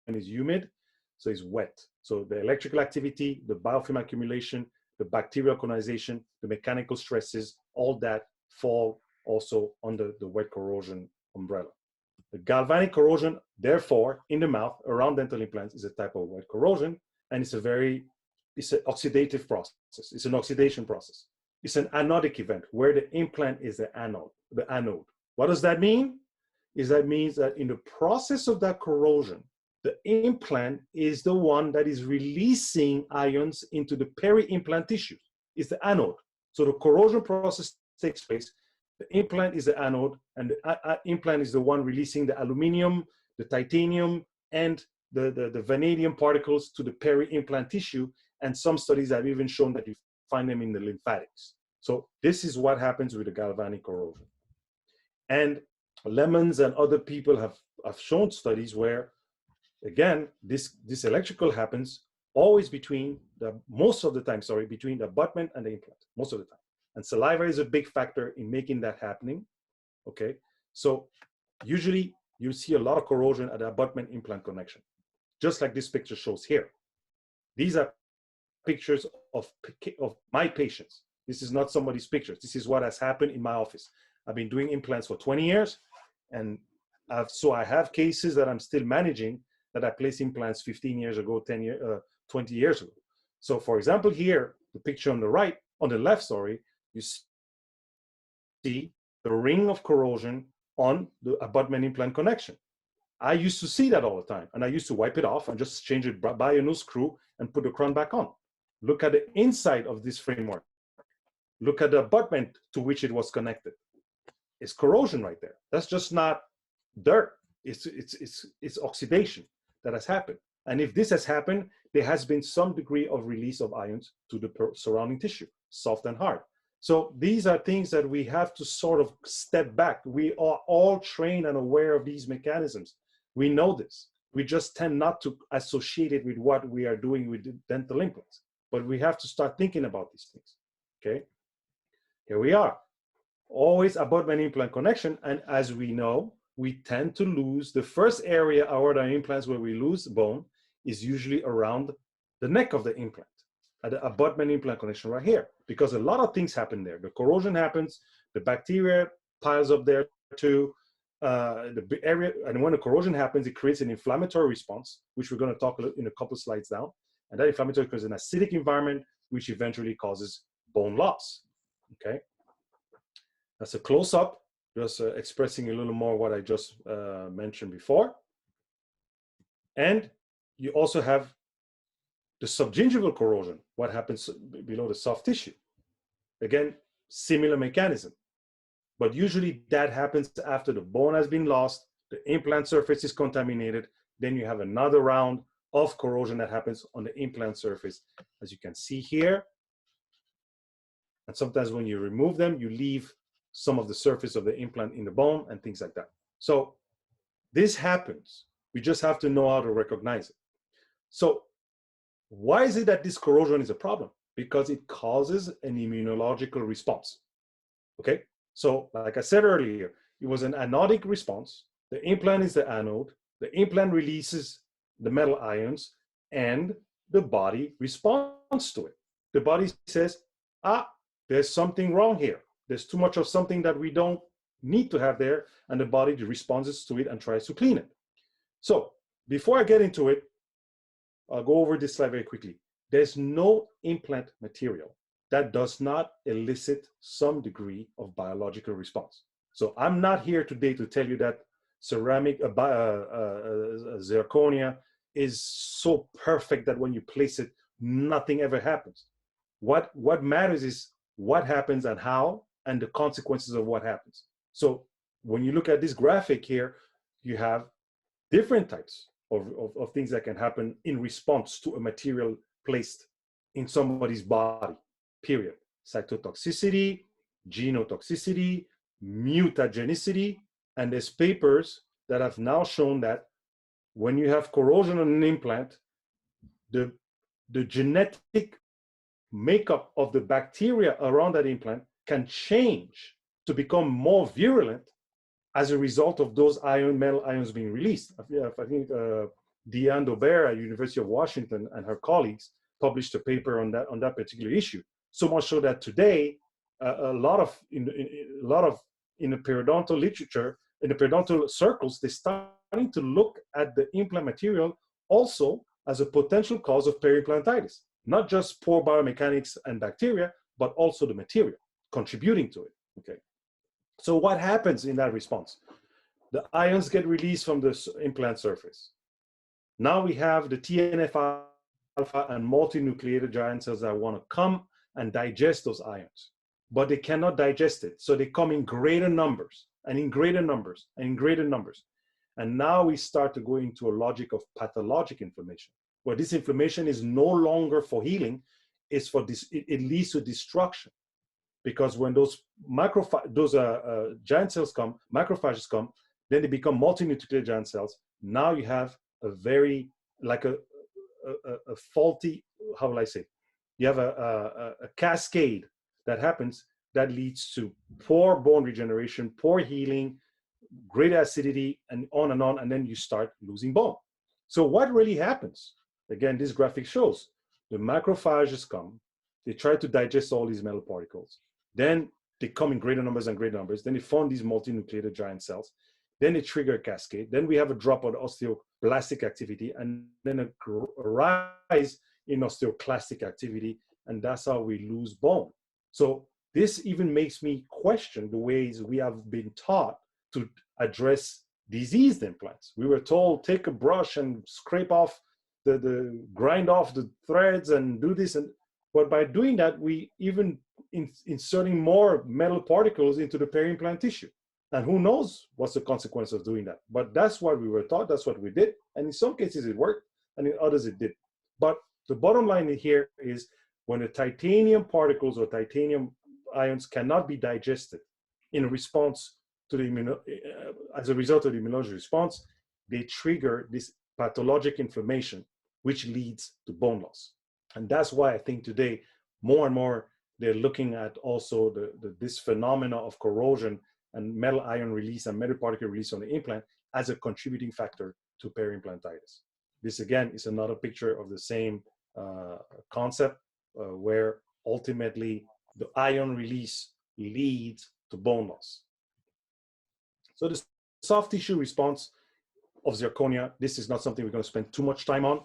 is humid, so it's wet. So the electrical activity, the biofilm accumulation, the bacterial colonization, the mechanical stresses, all that fall also under the wet corrosion umbrella. The galvanic corrosion, therefore, in the mouth around dental implants is a type of wet corrosion, and it's an oxidative process. It's an oxidation process. It's an anodic event where the implant is the anode. What does that mean? That means that in the process of that corrosion, the implant is the one that is releasing ions into the peri-implant tissue. It's the anode. So the corrosion process takes place. The implant is the anode, and the implant is the one releasing the aluminum, the titanium, and the vanadium particles to the peri-implant tissue. And some studies have even shown that you find them in the lymphatics. So this is what happens with the galvanic corrosion. And Lemons and other people have shown studies where, again, this electrical happens always between most of the time, between the abutment and the implant, most of the time. And saliva is a big factor in making that happening, okay? So usually you see a lot of corrosion at the abutment implant connection, just like this picture shows here. These are pictures of my patients. This is not somebody's pictures. This is what has happened in my office. I've been doing implants for 20 years, and so I have cases that I'm still managing that I placed implants 15 years ago, 20 years ago. So for example, here, the picture on the left, you see the ring of corrosion on the abutment implant connection. I used to see that all the time, and I used to wipe it off and just change it, buy a new screw and put the crown back on. Look at the inside of this framework. Look at the abutment to which it was connected. It's corrosion right there. That's just not dirt. It's oxidation that has happened. And if this has happened, there has been some degree of release of ions to the surrounding tissue, soft and hard. So these are things that we have to sort of step back. We are all trained and aware of these mechanisms. We know this. We just tend not to associate it with what we are doing with dental implants. But we have to start thinking about these things, okay? Here we are. Always abutment implant connection, and as we know, we tend to lose the first area of our implants where we lose bone is usually around the neck of the implant, at the abutment implant connection right here, because a lot of things happen there. The corrosion happens, the bacteria piles up there too, the area, and when the corrosion happens, it creates an inflammatory response, which we're going to talk in a couple slides down, and that inflammatory causes an acidic environment, which eventually causes bone loss, okay? That's a close-up, just expressing a little more what I just mentioned before. And you also have the subgingival corrosion, what happens below the soft tissue. Again, similar mechanism. But usually that happens after the bone has been lost, the implant surface is contaminated, then you have another round of corrosion that happens on the implant surface, as you can see here. And sometimes when you remove them, you leave some of the surface of the implant in the bone and things like that. So this happens. We just have to know how to recognize it. So why is it that this corrosion is a problem? Because it causes an immunological response, okay? So like I said earlier, it was an anodic response. The implant is the anode. The implant releases the metal ions and the body responds to it. The body says, there's something wrong here. There's too much of something that we don't need to have there, and the body responds to it and tries to clean it. So before I get into it, I'll go over this slide very quickly. There's no implant material that does not elicit some degree of biological response. So I'm not here today to tell you that ceramic zirconia is so perfect that when you place it, nothing ever happens. What matters is what happens and how, and the consequences of what happens. So when you look at this graphic here, you have different types of things that can happen in response to a material placed in somebody's body, period. Cytotoxicity, genotoxicity, mutagenicity, and there's papers that have now shown that when you have corrosion on an implant, the the genetic makeup of the bacteria around that implant can change to become more virulent as a result of those metal ions being released. I think Deanne Daubert at University of Washington and her colleagues published a paper on that particular issue. So much so that today, a lot of in the periodontal literature, in the periodontal circles, they're starting to look at the implant material also as a potential cause of periimplantitis. Not just poor biomechanics and bacteria, but also the material contributing to it. Okay. So what happens in that response? The ions get released from the implant surface. Now we have the TNF-alpha and multinucleated giant cells that want to come and digest those ions, but they cannot digest it. So they come in greater numbers and in greater numbers and in greater numbers. And now we start to go into a logic of pathologic inflammation, where this inflammation is no longer for healing, it's for this, it leads to destruction. Because when those giant cells come, macrophages come, then they become multinucleated giant cells. Now you have a very, like a faulty, how will I say? You have a cascade that happens that leads to poor bone regeneration, poor healing, great acidity, and on, and then you start losing bone. So what really happens? Again, this graphic shows the macrophages come, they try to digest all these metal particles. Then they come in greater numbers and greater numbers. Then they form these multinucleated giant cells. Then they trigger a cascade. Then we have a drop of osteoblastic activity, and then a rise in osteoclastic activity, and that's how we lose bone. So this even makes me question the ways we have been taught to address diseased implants. We were told, take a brush and scrape off grind off the threads and do this, but by doing that, we even inserting more metal particles into the peri-implant tissue. And who knows what's the consequence of doing that? But that's what we were taught, that's what we did. And in some cases it worked, and in others it did. But the bottom line here is when the titanium particles or titanium ions cannot be digested in response to the as a result of the immunologic response, they trigger this pathologic inflammation, which leads to bone loss. And that's why I think today, more and more, they're looking at also this phenomena of corrosion and metal ion release and metal particle release on the implant as a contributing factor to peri-implantitis. This, again, is another picture of the same concept where ultimately the ion release leads to bone loss. So the soft tissue response of zirconia, this is not something we're going to spend too much time on.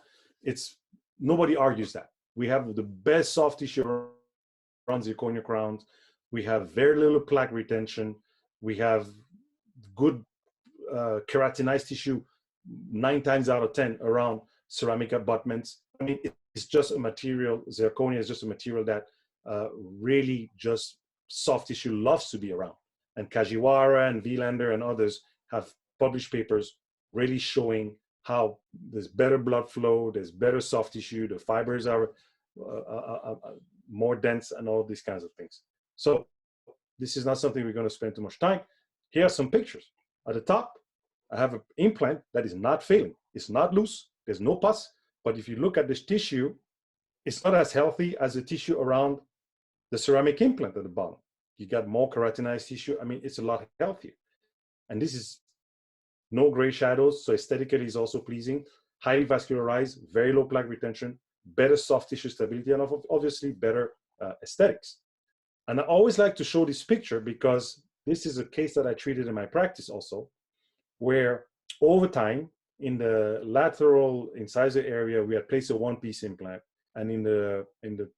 Nobody argues that. We have the best soft tissue around zirconia crowns. We have very little plaque retention. We have good keratinized tissue 9 times out of 10 around ceramic abutments. I mean, it's just a material, zirconia is just a material that really just soft tissue loves to be around. And Kajiwara and Wielander and others have published papers really showing how there's better blood flow, there's better soft tissue, the fibers are more dense and all these kinds of things. So this is not something we're going to spend too much time. Here are some pictures. At the top, I have an implant that is not failing. It's not loose, there's no pus, but if you look at this tissue, it's not as healthy as the tissue around the ceramic implant at the bottom. You got more keratinized tissue. I mean, it's a lot healthier. And this is no gray shadows, so aesthetically is also pleasing, highly vascularized, very low plaque retention, better soft tissue stability, and obviously better aesthetics. And I always like to show this picture because this is a case that I treated in my practice also, where over time, in the lateral incisor area, we had placed a one-piece implant, and in the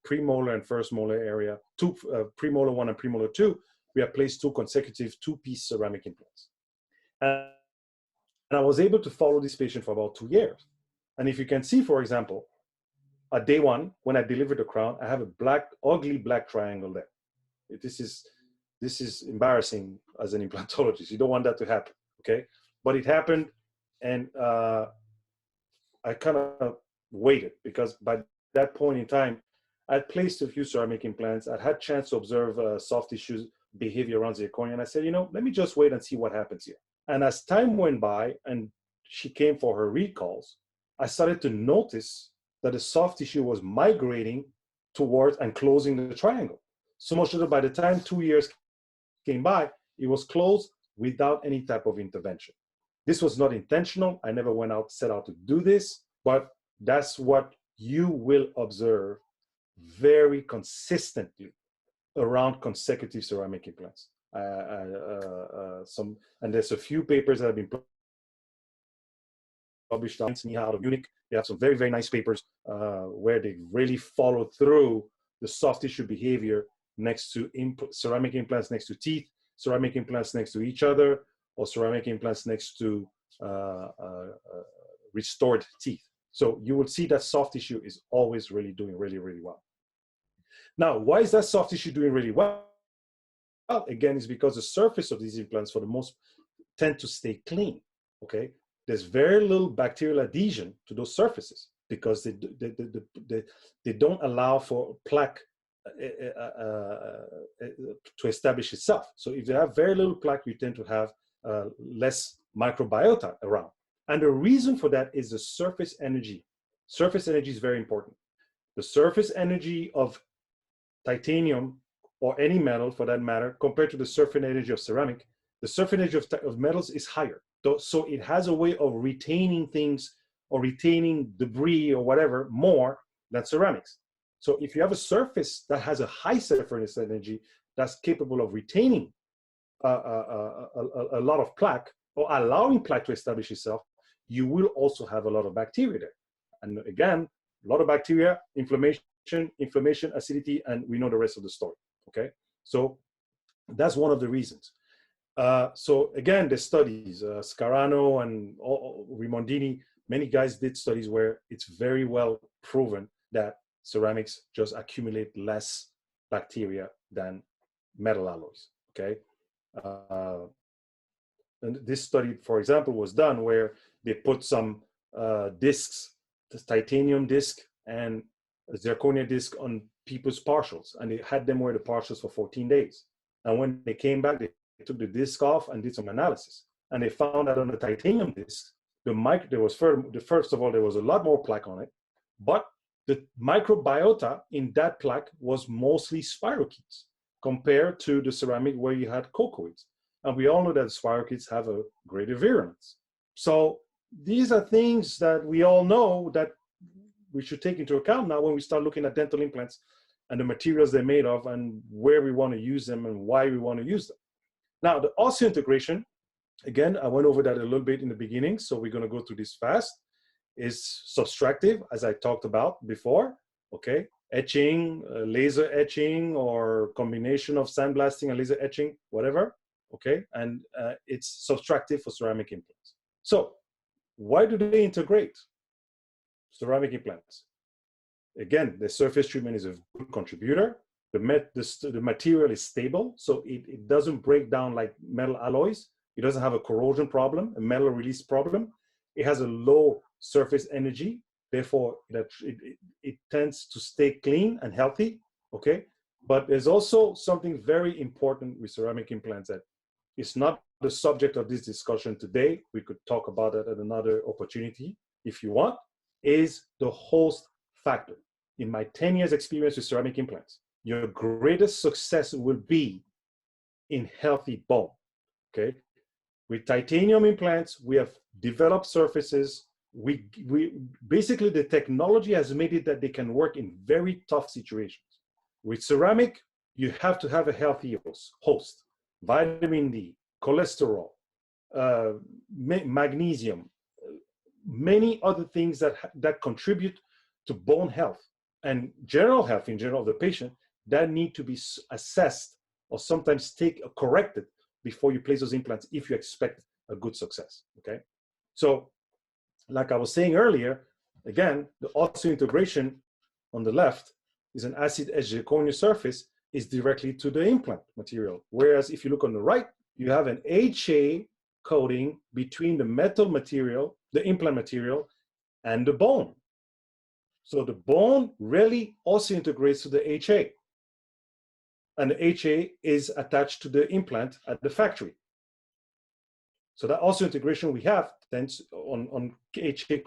premolar and first molar area, premolar 1 and premolar 2, we had placed 2 consecutive 2-piece ceramic implants. And I was able to follow this patient for about 2 years. And if you can see, for example, at day 1, when I delivered the crown, I have a ugly black triangle there. This is embarrassing as an implantologist. You don't want that to happen, okay? But it happened, and I kind of waited because by that point in time, I'd placed a few ceramic implants. I'd had a chance to observe soft tissue behavior around zirconia, and I said, let me just wait and see what happens here. And as time went by and she came for her recalls, I started to notice that the soft tissue was migrating towards and closing the triangle. So much that by the time 2 years came by, it was closed without any type of intervention. This was not intentional. I never set out to do this, but that's what you will observe very consistently around consecutive ceramic implants. And there's a few papers that have been published out of Munich. They have some very, very nice papers where they really follow through the soft tissue behavior next to ceramic implants next to teeth, ceramic implants next to each other, or ceramic implants next to restored teeth. So you will see that soft tissue is always really doing really, really well. Now, why is that soft tissue doing really well? Well, again, it's because the surface of these implants, for the most, tend to stay clean. Okay, there's very little bacterial adhesion to those surfaces because they don't allow for plaque to establish itself. So if you have very little plaque, you tend to have less microbiota around. And the reason for that is the surface energy. Surface energy is very important. The surface energy of titanium, or any metal for that matter, compared to the surface energy of ceramic, the surface energy of metals is higher. So it has a way of retaining things or retaining debris or whatever more than ceramics. So if you have a surface that has a high surface energy that's capable of retaining a lot of plaque or allowing plaque to establish itself, you will also have a lot of bacteria there. And again, a lot of bacteria, inflammation, acidity, and we know the rest of the story, okay? So that's one of the reasons. So again, the studies, Scarano and Rimondini, many guys did studies where it's very well proven that ceramics just accumulate less bacteria than metal alloys, okay? And this study, for example, was done where they put some discs, titanium disc and a zirconia disc on people's partials, and they had them wear the partials for 14 days. And when they came back, they took the disc off and did some analysis. And they found that on the titanium disc, first of all, there was a lot more plaque on it, but the microbiota in that plaque was mostly spirochetes compared to the ceramic where you had cocoids. And we all know that spirochetes have a greater virulence. So these are things that we all know that we should take into account now when we start looking at dental implants and the materials they're made of and where we want to use them and why we want to use them. Now, the osseointegration, again, I went over that a little bit in the beginning, so we're going to go through this fast, is subtractive, as I talked about before, okay? Etching, laser etching, or combination of sandblasting and laser etching, whatever, okay? And it's subtractive for ceramic implants. So why do they integrate ceramic implants? Again, the surface treatment is a good contributor. The material is stable, so it doesn't break down like metal alloys. It doesn't have a corrosion problem, a metal release problem. It has a low surface energy, therefore it tends to stay clean and healthy, okay? But there's also something very important with ceramic implants that is not the subject of this discussion today. We could talk about it at another opportunity if you want, is the host factor. In my 10 years experience with ceramic implants, your greatest success will be in healthy bone, okay? With titanium implants, we have developed surfaces. Basically, the technology has made it that they can work in very tough situations. With ceramic, you have to have a healthy host, vitamin D, cholesterol, magnesium, many other things that contribute to bone health and general health in general of the patient that need to be assessed or sometimes corrected before you place those implants if you expect a good success, okay? So, like I was saying earlier, again, the osseointegration on the left is an acid-etched zirconia surface is directly to the implant material. Whereas if you look on the right, you have an HA coating between the metal material, the implant material, and the bone. So the bone really osseointegrates to the HA. And the HA is attached to the implant at the factory. So that osseointegration we have tends on HA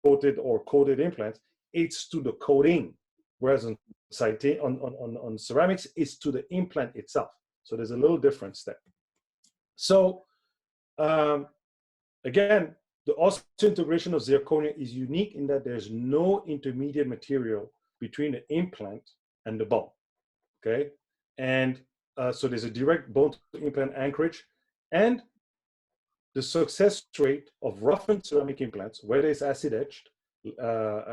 coated or coated implants it's to the coating, whereas on ceramics, it's to the implant itself. So there's a little difference there. So again, the osseointegration of zirconia is unique in that there's no intermediate material between the implant and the bone, okay? And so there's a direct bone to implant anchorage, and the success rate of roughened ceramic implants, whether it's acid etched,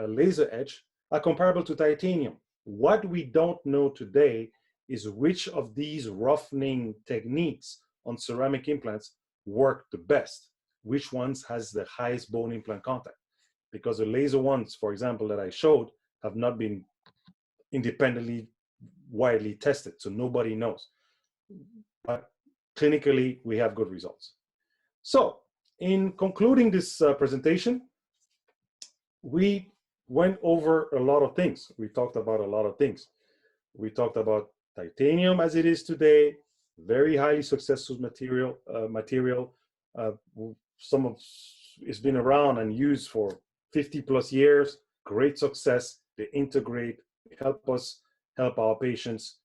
laser etched, are comparable to titanium. What we don't know today is which of these roughening techniques on ceramic implants work the best, which ones has the highest bone implant contact. Because the laser ones, for example, that I showed have not been independently widely tested, so nobody knows. But clinically, we have good results. So in concluding this presentation, we went over a lot of things. We talked about a lot of things. We talked about titanium as it is today, very highly successful material. It's been around and used for 50 plus years, great success. They integrate, help us, help our patients,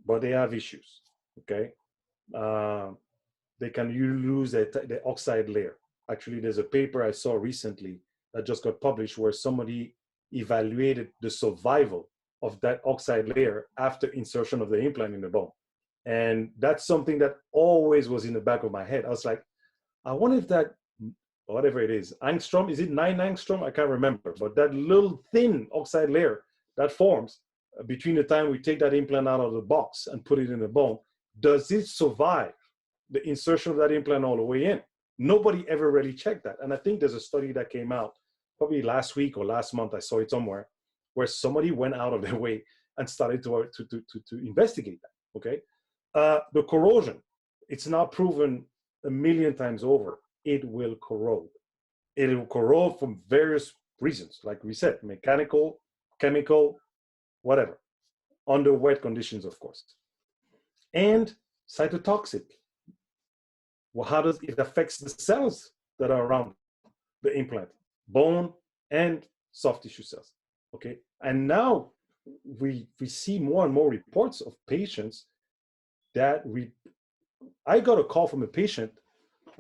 but they have issues, okay? They can lose the oxide layer. Actually, there's a paper I saw recently that just got published where somebody evaluated the survival of that oxide layer after insertion of the implant in the bone. And that's something that always was in the back of my head. I was like, I wonder if that, whatever it is, angstrom, is it 9 angstrom? I can't remember, but that little thin oxide layer that forms between the time we take that implant out of the box and put it in the bone, does it survive the insertion of that implant all the way in? Nobody ever really checked that. And I think there's a study that came out probably last week or last month, I saw it somewhere, where somebody went out of their way and started to investigate that, okay? The corrosion, it's now proven 1,000,000 times over, it will corrode. It will corrode from various reasons, like we said, mechanical, chemical, whatever, under wet conditions, of course. And cytotoxic. Well, how does it affect the cells that are around the implant, bone and soft tissue cells, okay? And now we see more and more reports of patients that I got a call from a patient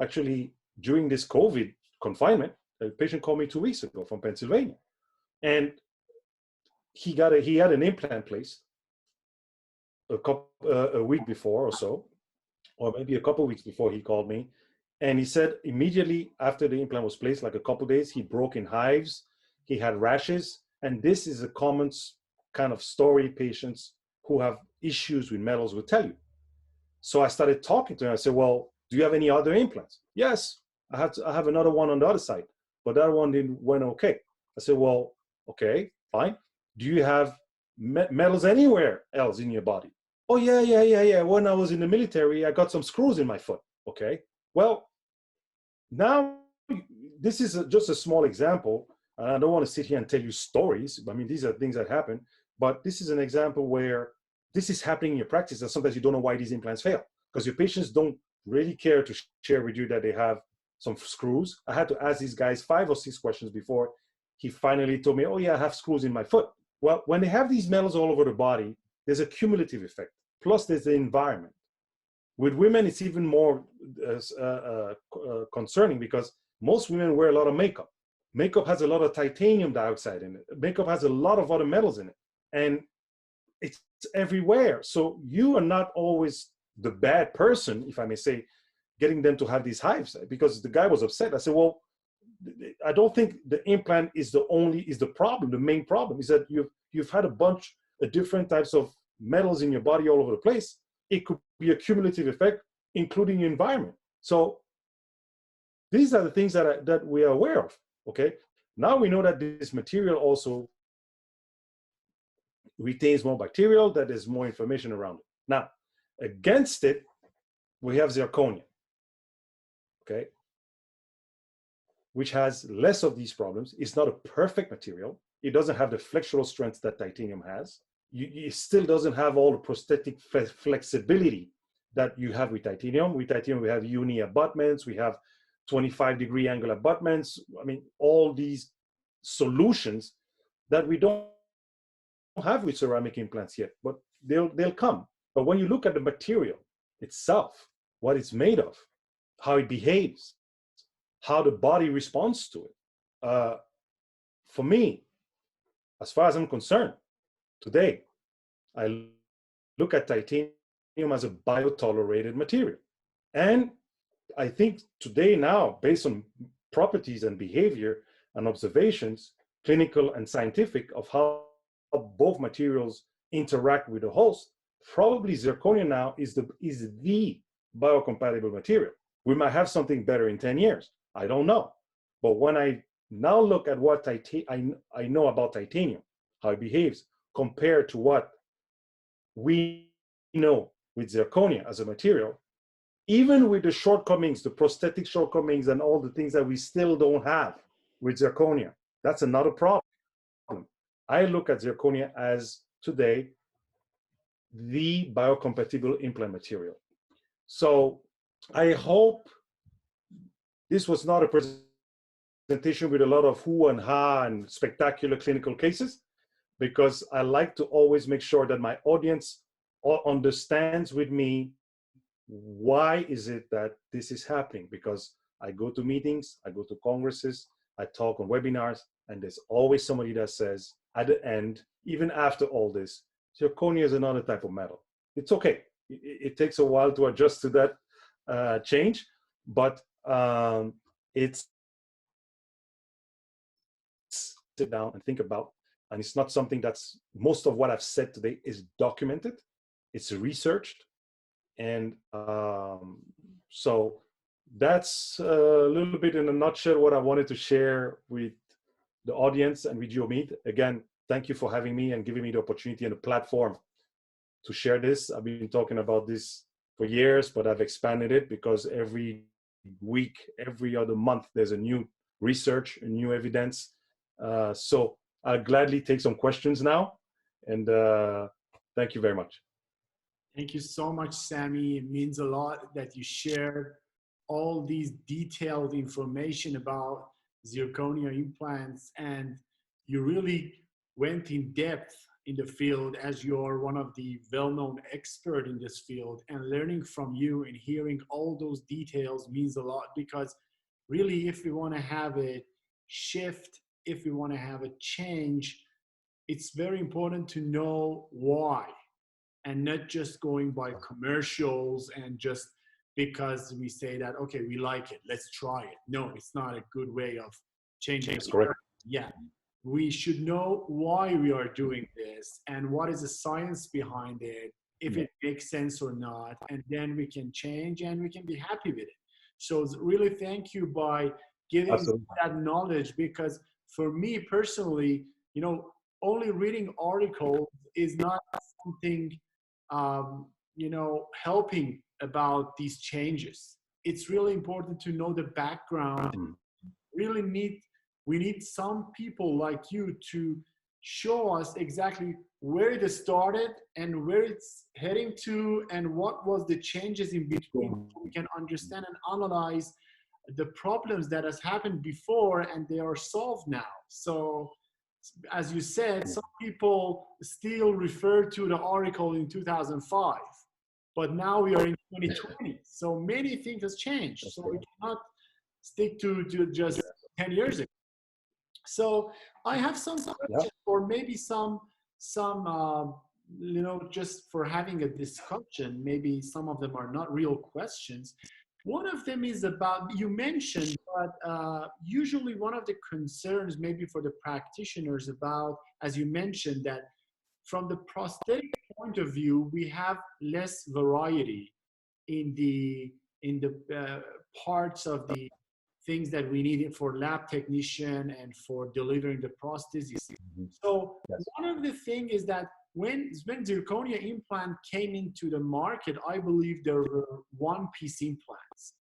actually during this COVID confinement. A patient called me 2 weeks ago from Pennsylvania, and he had an implant placed a week before or so, or maybe a couple of weeks before he called me. And he said immediately after the implant was placed, like a couple of days, he broke in hives, he had rashes. And this is a common kind of story patients who have issues with metals will tell you. So I started talking to him. I said, well, do you have any other implants? Yes, I have another one on the other side, but that one went okay. I said, well, okay, fine. Do you have metals anywhere else in your body? Oh, yeah. When I was in the military, I got some screws in my foot. Okay. Well, now this is just a small example. And I don't want to sit here and tell you stories. I mean, these are things that happen. But this is an example where this is happening in your practice. And sometimes you don't know why these implants fail, because your patients don't really care to share with you that they have some screws. I had to ask these guys 5 or 6 questions before he finally told me, oh, yeah, I have screws in my foot. Well, when they have these metals all over the body, there's a cumulative effect. Plus, there's the environment. With women, it's even more concerning because most women wear a lot of makeup. Makeup has a lot of titanium dioxide in it. Makeup has a lot of other metals in it. And it's everywhere. So you are not always the bad person, if I may say, getting them to have these hives, because the guy was upset. I said, well, I don't think the implant is the problem. The main problem is that you've had a bunch of different types of metals in your body all over the place. It could be a cumulative effect, including your environment. So these are the things that we are aware of, okay? Now we know that this material also retains more bacterial, that there's more information around it. Now, against it, we have zirconia, okay? Which has less of these problems. It's not a perfect material. It doesn't have the flexural strength that titanium has. It still doesn't have all the prosthetic flexibility that you have with titanium. With titanium, we have uni abutments, we have 25-degree angle abutments. I mean, all these solutions, that we don't have with ceramic implants yet, but they'll come. But when you look at the material itself, what it's made of, how it behaves, how the body responds to it, for me, as far as I'm concerned, today, I look at titanium as a biotolerated material. And I think today now, based on properties and behavior and observations, clinical and scientific, of how both materials interact with the host, probably zirconia now is the biocompatible material. We might have something better in 10 years. I don't know. But when I now look at what I know about titanium, how it behaves, compared to what we know with zirconia as a material, even with the shortcomings, the prosthetic shortcomings, and all the things that we still don't have with zirconia, that's another problem. I look at zirconia as today the biocompatible implant material. So I hope this was not a presentation with a lot of who and ha and spectacular clinical cases, because I like to always make sure that my audience understands with me why is it that this is happening. Because I go to meetings, I go to congresses, I talk on webinars, and there's always somebody that says at the end, even after all this, zirconia is another type of metal. It's okay. It takes a while to adjust to that change, but it's sit down and think about, and it's not something that's, most of what I've said today is documented, it's researched, and so that's a little bit in a nutshell what I wanted to share with the audience and with you, Omid. Again, thank you for having me and giving me the opportunity and a platform to share this. I've been talking about this for years, but I've expanded it because every week, every other month, there's a new research, a new evidence. So I'll gladly take some questions now. And thank you very much. Thank you so much, Sammy. It means a lot that you shared all these detailed information about zirconia implants, and you really went in depth in the field, as you're one of the well-known experts in this field, and learning from you and hearing all those details means a lot, because really, if we want to have a shift, if we want to have a change, it's very important to know why, and not just going by commercials and just because we say that, okay, we like it, let's try it. No, it's not a good way of changing. That's correct. Yeah. We should know why we are doing this and what is the science behind it, if it makes sense or not, and then we can change and we can be happy with it. So really thank you by giving that knowledge, because for me personally, you know, only reading articles is not something, you know, helping about these changes. It's really important to know the background. We need some people like you to show us exactly where it started and where it's heading to, and what was the changes in between, so we can understand and analyze the problems that has happened before and they are solved now. So as you said, some people still refer to the article in 2005, but now we are in 2020. So many things has changed. So we cannot stick to just 10 years ago. So I have some questions, or maybe some you know, just for having a discussion. Maybe some of them are not real questions. One of them is about, you mentioned, but usually one of the concerns maybe for the practitioners about, as you mentioned, that from the prosthetic point of view, we have less variety in the parts of the things that we need for lab technician and for delivering the prosthesis. So one of the things is that when zirconia implant came into the market, I believe there were one-piece implants.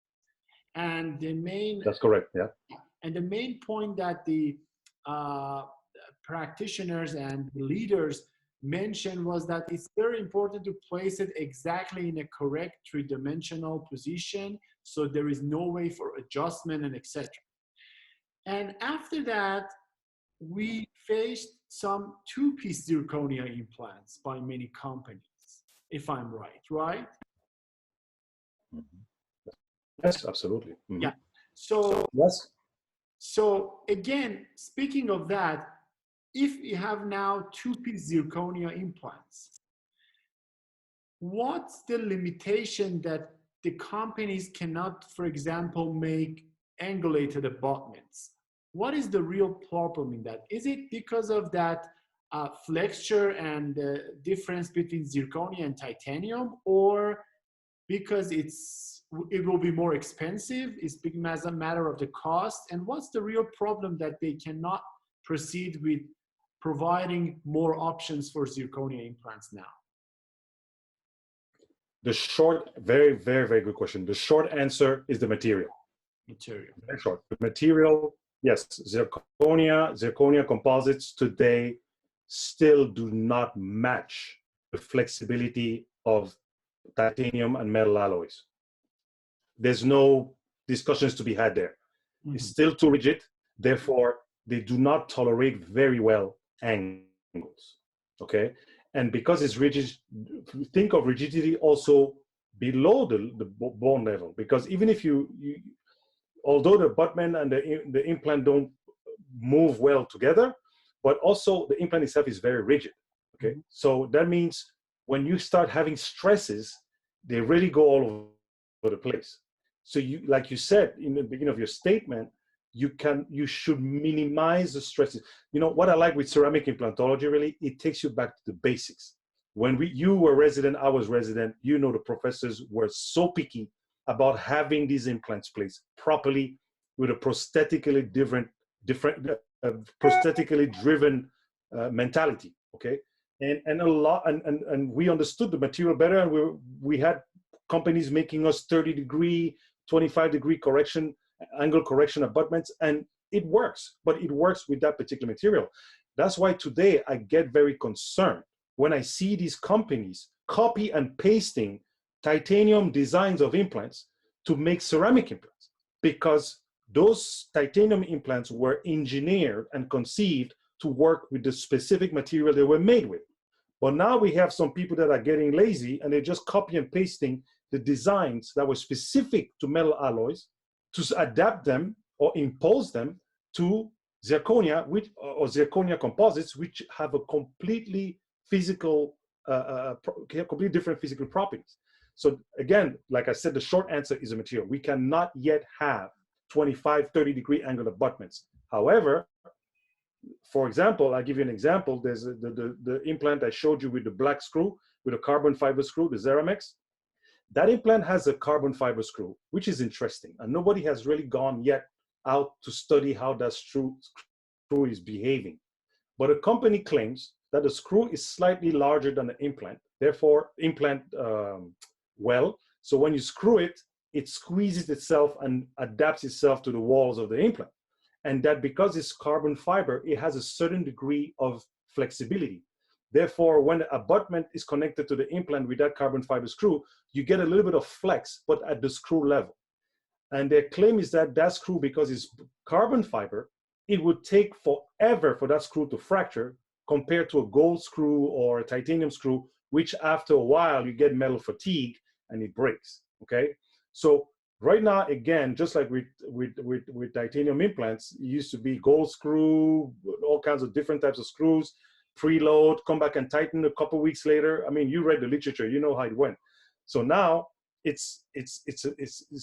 And the main— That's correct, yeah. And the main point that the practitioners and leaders mentioned was that it's very important to place it exactly in a correct three-dimensional position, so there is no way for adjustment and etc. And after that, we faced some two-piece zirconia implants by many companies, if I'm right, right? Mhm. Yes, absolutely. Mhm. Yeah. So, Yes. so again, speaking of that, if you have now two-piece zirconia implants, what's the limitation that the companies cannot, for example, make angulated abutments? What is the real problem in that? Is it because of that flexure and the difference between zirconia and titanium, or because it will be more expensive? It's as a matter of the cost. And what's the real problem that they cannot proceed with providing more options for zirconia implants now? The short, very, very, very good question. The short answer is the material. Material. Very short. The material, yes, zirconia composites today still do not match the flexibility of titanium and metal alloys. There's no discussions to be had there. Mm-hmm. It's still too rigid. Therefore, they do not tolerate very well angles. Okay, and because it's rigid, think of rigidity also below the bone level. Because even if you although the abutment and the implant don't move well together, but also the implant itself is very rigid. Okay, Mm-hmm. so that means when you start having stresses, they really go all over the place. So you, like you said in the beginning of your statement, you should minimize the stresses. You know what I like with ceramic implantology, really, it takes you back to the basics. When you were resident, I was resident, you know, the professors were so picky about having these implants placed properly with a prosthetically prosthetically driven mentality. Okay, and a lot, and we understood the material better, and we had companies making us 30-degree, 25-degree correction, angle correction abutments, and it works, but it works with that particular material. That's why today I get very concerned when I see these companies copy and pasting titanium designs of implants to make ceramic implants, because those titanium implants were engineered and conceived to work with the specific material they were made with. But now we have some people that are getting lazy and they're just copy and pasting the designs that were specific to metal alloys to adapt them or impose them to zirconia, or zirconia composites, which have a completely physical, completely different physical properties. So again, like I said, the short answer is a material. We cannot yet have 25, 30-degree angle abutments. However, for example, I'll give you an example. There's the implant I showed you with the black screw, with a carbon fiber screw, the Zeramex. That implant has a carbon fiber screw, which is interesting. And nobody has really gone yet out to study how that screw is behaving. But a company claims that the screw is slightly larger than the implant, therefore implant well. So when you screw it, it squeezes itself and adapts itself to the walls of the implant. And that because it's carbon fiber, it has a certain degree of flexibility. Therefore, when the abutment is connected to the implant with that carbon fiber screw, you get a little bit of flex, but at the screw level. And their claim is that that screw, because it's carbon fiber, it would take forever for that screw to fracture compared to a gold screw or a titanium screw, which after a while you get metal fatigue and it breaks. Okay, so right now, again, just like with titanium implants, it used to be gold screw, all kinds of different types of screws, preload, come back and tighten a couple weeks later. I mean, you read the literature, you know how it went. So now it's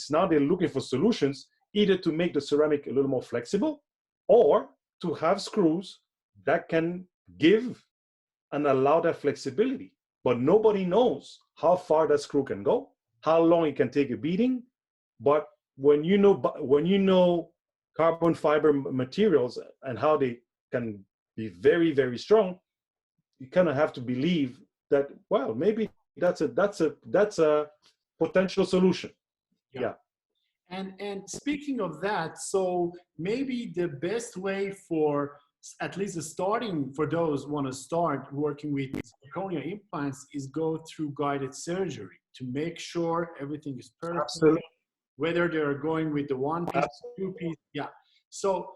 now they're looking for solutions either to make the ceramic a little more flexible or to have screws that can give and allow that flexibility. But nobody knows how far that screw can go, how long it can take a beating. But when you know carbon fiber materials and how they can be very, very strong, you kind of have to believe that, well, maybe that's a potential solution. Yeah. And speaking of that, so maybe the best way for at least starting for those who want to start working with zirconia implants is go through guided surgery to make sure everything is perfect. Absolutely. Whether they're going with the one piece, two piece, yeah. So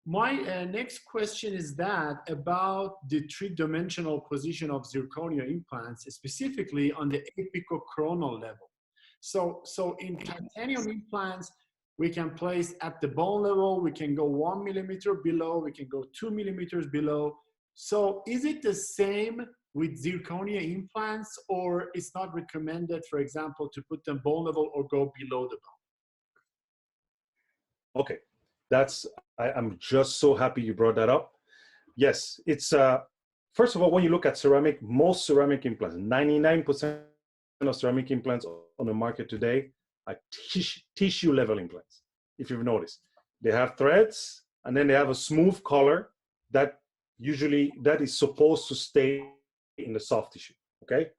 My next question is that about the three-dimensional position of zirconia implants, specifically on the apicocoronal level. So in titanium implants, we can place at the bone level, we can go 1 millimeter below, we can go 2 millimeters below. So is it the same with zirconia implants, or it's not recommended, for example, to put them bone level or go below the bone? Okay, I'm just so happy you brought that up. Yes, it's first of all, when you look at ceramic, most ceramic implants, 99% of ceramic implants on the market today are tissue level implants. If you've noticed, they have threads and then they have a smooth color that that is supposed to stay in the soft tissue. Okay,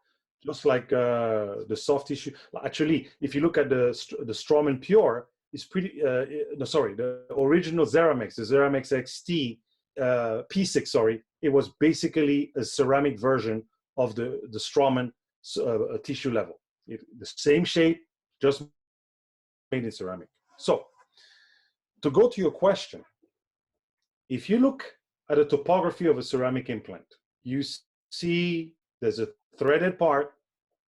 just like the soft tissue. Actually, if you look at the Straumann Pure, it's pretty. No, sorry, the original Zeramex, the Zeramex XT P6. Sorry, it was basically a ceramic version of the Straumann tissue level. The same shape, just made in ceramic. So, to go to your question, if you look at a topography of a ceramic implant, you see there's a threaded part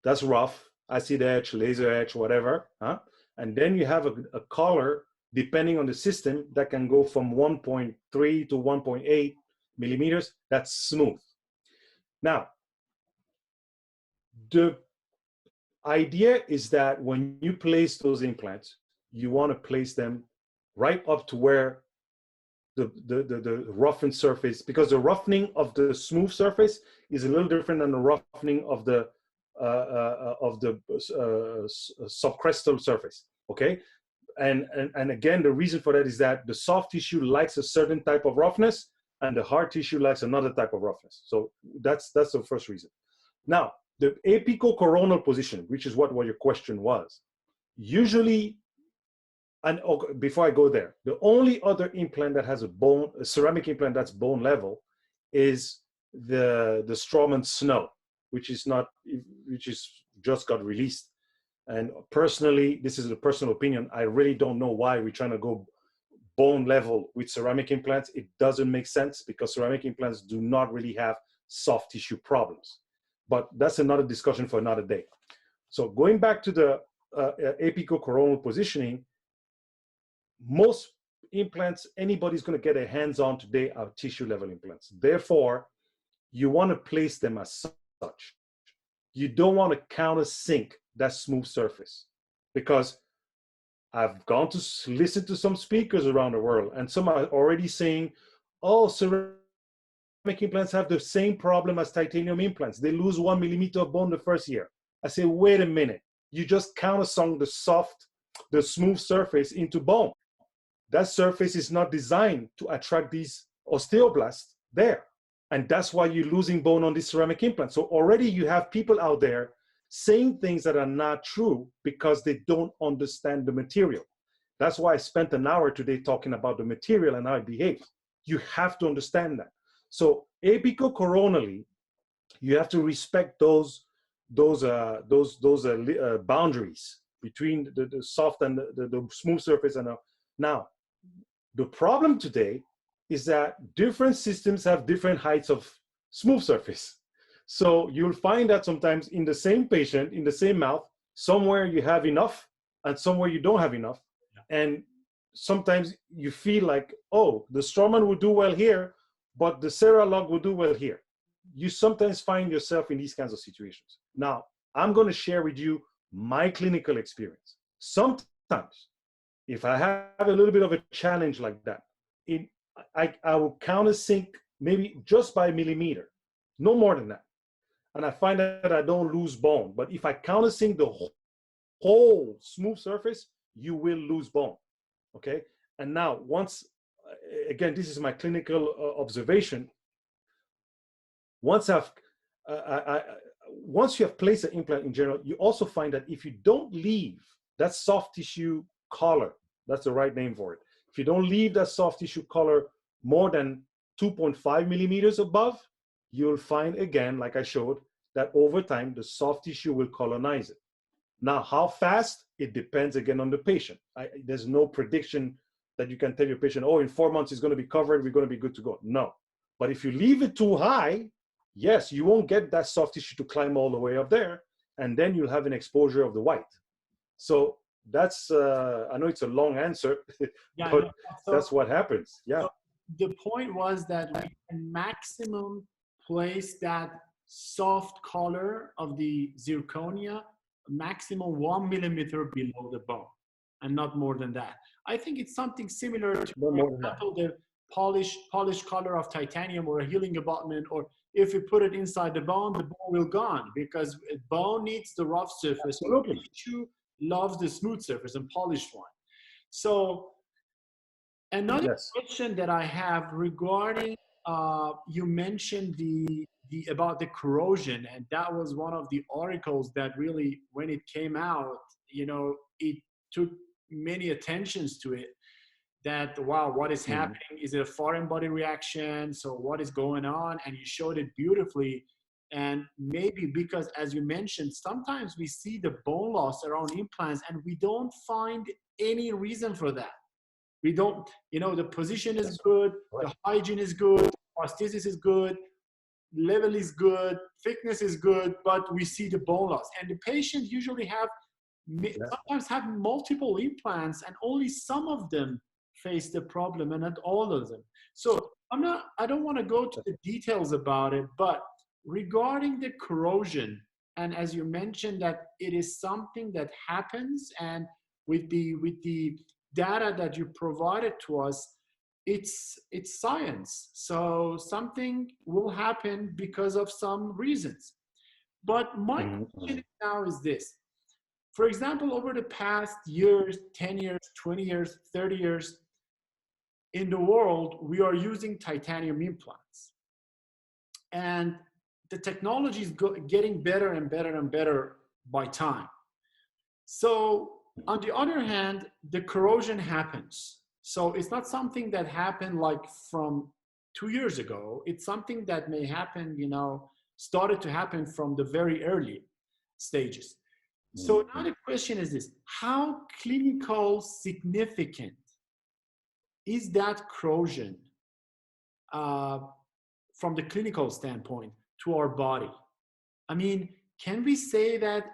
that's rough, acid etch, laser etch, whatever, huh? And then you have a color, depending on the system, that can go from 1.3 to 1.8 millimeters. That's smooth. Now, the idea is that when you place those implants, you want to place them right up to where the roughened surface, because the roughening of the smooth surface is a little different than the roughening of the subcrestal surface. Okay, and again, the reason for that is that the soft tissue likes a certain type of roughness, and the hard tissue likes another type of roughness. So that's the first reason. Now, the apicocoronal position, which is what your question was, usually. And before I go there, the only other implant that has a ceramic implant that's bone level is the Straumann Snow, which is just got released. And personally, this is a personal opinion, I really don't know why we're trying to go bone level with ceramic implants. It doesn't make sense because ceramic implants do not really have soft tissue problems. But that's another discussion for another day. So going back to the apicocoronal positioning, most implants anybody's going to get their hands on today are tissue level implants. Therefore, you want to place them as such. You don't want to countersink that smooth surface, because I've gone to listen to some speakers around the world, and some are already saying, oh, ceramic implants have the same problem as titanium implants. They lose 1 millimeter of bone the first year. I say, wait a minute. You just countersunk the smooth surface into bone. That surface is not designed to attract these osteoblasts there. And that's why you're losing bone on this ceramic implant. So already you have people out there saying things that are not true because they don't understand the material. That's why I spent an hour today talking about the material and how it behaves. You have to understand that. So apicocoronally, you have to respect those boundaries between the soft and the smooth surface. And now, the problem today is that different systems have different heights of smooth surface. So you'll find that sometimes in the same patient, in the same mouth, somewhere you have enough and somewhere you don't have enough. Yeah. And sometimes you feel like, oh, the Straumann will do well here, but the Ceralog will do well here. You sometimes find yourself in these kinds of situations. Now, I'm going to share with you my clinical experience. Sometimes, if I have a little bit of a challenge like that, I will countersink maybe just by a millimeter, no more than that. And I find that I don't lose bone. But if I countersink the whole smooth surface, you will lose bone, okay? And now, again, this is my clinical observation. Once you have placed an implant in general, you also find that if you don't leave that soft tissue collar, that's the right name for it. If you don't leave that soft tissue collar more than 2.5 millimeters above, you'll find again, like I showed, that over time, the soft tissue will colonize it. Now, how fast? It depends again on the patient. There's no prediction that you can tell your patient, oh, in 4 months it's going to be covered, we're going to be good to go. No. But if you leave it too high, yes, you won't get that soft tissue to climb all the way up there, and then you'll have an exposure of the white. So that's, I know it's a long answer, Yeah, but no, so, that's what happens. Yeah. so the point was that we can maximum place that soft color of the zirconia maximum 1 millimeter below the bone and not more than that. I think it's something similar to, for example, the polished color of titanium or a healing abutment, or if you put it inside the bone will gone, because bone needs the rough surface. Absolutely. Tissue loves the smooth surface and polished one. So another question that I have regarding, you mentioned about the corrosion, and that was one of the articles that really, when it came out, you know, it took many attentions to it, that, wow, what is happening? Is it a foreign body reaction? So what is going on? And you showed it beautifully. And maybe because, as you mentioned, sometimes we see the bone loss around implants and we don't find any reason for that. We don't, you know, the position is good, the hygiene is good, prosthesis is good, level is good, thickness is good, but we see the bone loss. And the patients usually sometimes have multiple implants and only some of them face the problem and not all of them. So I don't want to go to the details about it, but regarding the corrosion, and as you mentioned that it is something that happens, and with the data that you provided to us, it's science. So something will happen because of some reasons. But my question now is this. For example, over the past years, 10 years, 20 years, 30 years, in the world, we are using titanium implants. And the technology is getting better and better and better by time. So on the other hand, the corrosion happens. So it's not something that happened like from 2 years ago. It's something that may happen, you know, started to happen from the very early stages. So now the question is this: how clinical significant is that corrosion from the clinical standpoint to our body? I mean, can we say that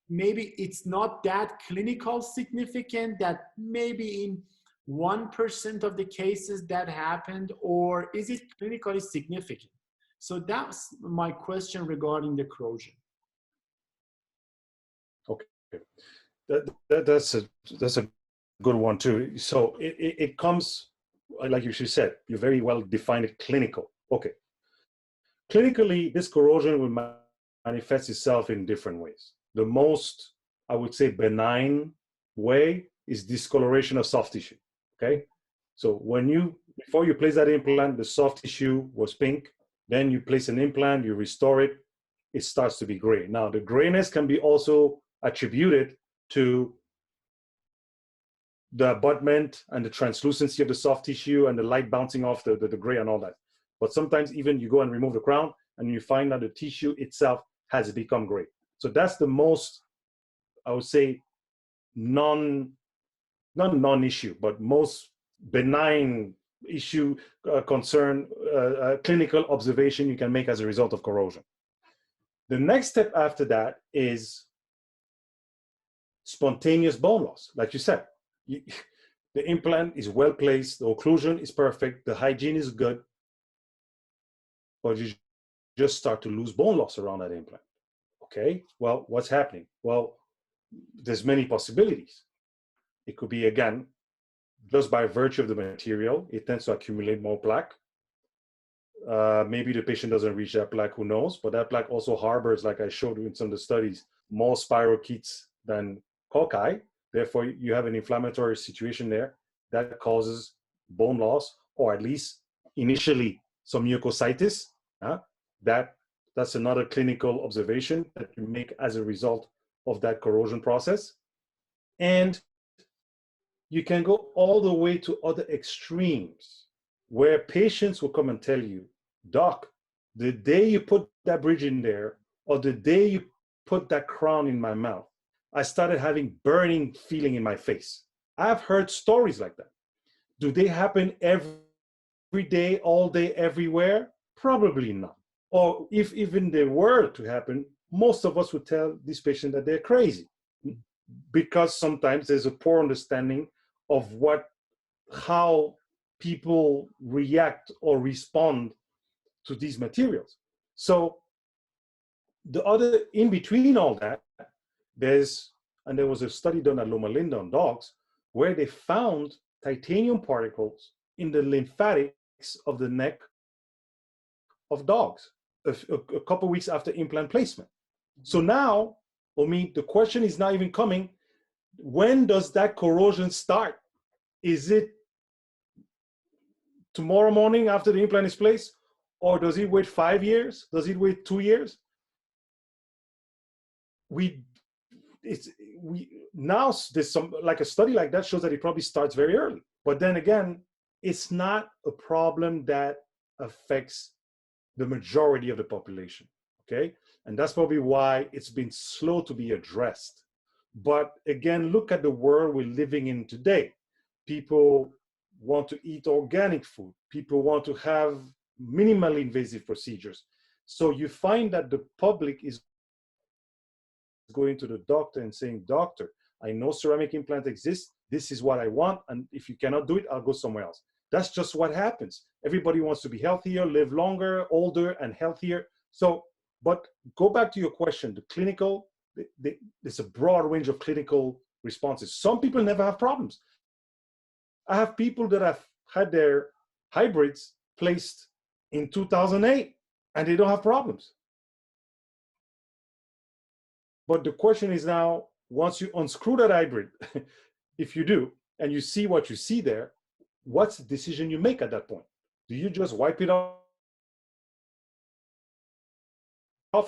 maybe it's not that clinical significant, that maybe in 1% of the cases that happened, or is it clinically significant? So that's my question regarding the corrosion. Okay, that's a good one too. So it comes, like you said, you very well defined it, clinical. Okay, clinically, this corrosion will manifest itself in different ways. The most, I would say, benign way is discoloration of soft tissue. Okay, so before you place that implant, the soft tissue was pink. Then you place an implant, you restore it, it starts to be gray. Now, the grayness can be also attributed to the abutment and the translucency of the soft tissue and the light bouncing off the gray and all that. But sometimes even you go and remove the crown and you find that the tissue itself has become gray. So that's the most, I would say, not non-issue, but most benign issue, concern, clinical observation you can make as a result of corrosion. The next step after that is spontaneous bone loss. Like you said, the implant is well placed, the occlusion is perfect, the hygiene is good, but you just start to lose bone loss around that implant. Okay, well, what's happening? Well, there's many possibilities. It could be, again, just by virtue of the material, it tends to accumulate more plaque. Maybe the patient doesn't reach that plaque, who knows? But that plaque also harbors, like I showed you in some of the studies, more spirochetes than calci. Therefore, you have an inflammatory situation there that causes bone loss, or at least initially some mucositis. That's another clinical observation that you make as a result of that corrosion process. And you can go all the way to other extremes where patients will come and tell you, doc, the day you put that bridge in there, or the day you put that crown in my mouth, I started having burning feeling in my face. I've heard stories like that. Do they happen every day, all day, everywhere? Probably not. Or if even they were to happen, most of us would tell this patient that they're crazy, because sometimes there's a poor understanding of how people react or respond to these materials. So the other, in between all that, there was a study done at Loma Linda on dogs where they found titanium particles in the lymphatics of the neck of dogs a couple weeks after implant placement. So now, Omid, the question is not even coming, when does that corrosion start? Is it tomorrow morning after the implant is placed? Or does it wait 5 years? Does it wait 2 years? Now there's some, like a study like that shows that it probably starts very early. But then again, it's not a problem that affects the majority of the population, okay? And that's probably why it's been slow to be addressed. But again, look at the world we're living in today. People want to eat organic food. People want to have minimally invasive procedures. So you find that the public is going to the doctor and saying, doctor, I know ceramic implant exists. This is what I want. And if you cannot do it, I'll go somewhere else. That's just what happens. Everybody wants to be healthier, live longer, older, and healthier. So, but go back to your question, the clinical, there's a broad range of clinical responses. Some people never have problems. I have people that have had their hybrids placed in 2008 and they don't have problems. But the question is now, once you unscrew that hybrid, if you do, and you see what you see there, what's the decision you make at that point? Do you just wipe it off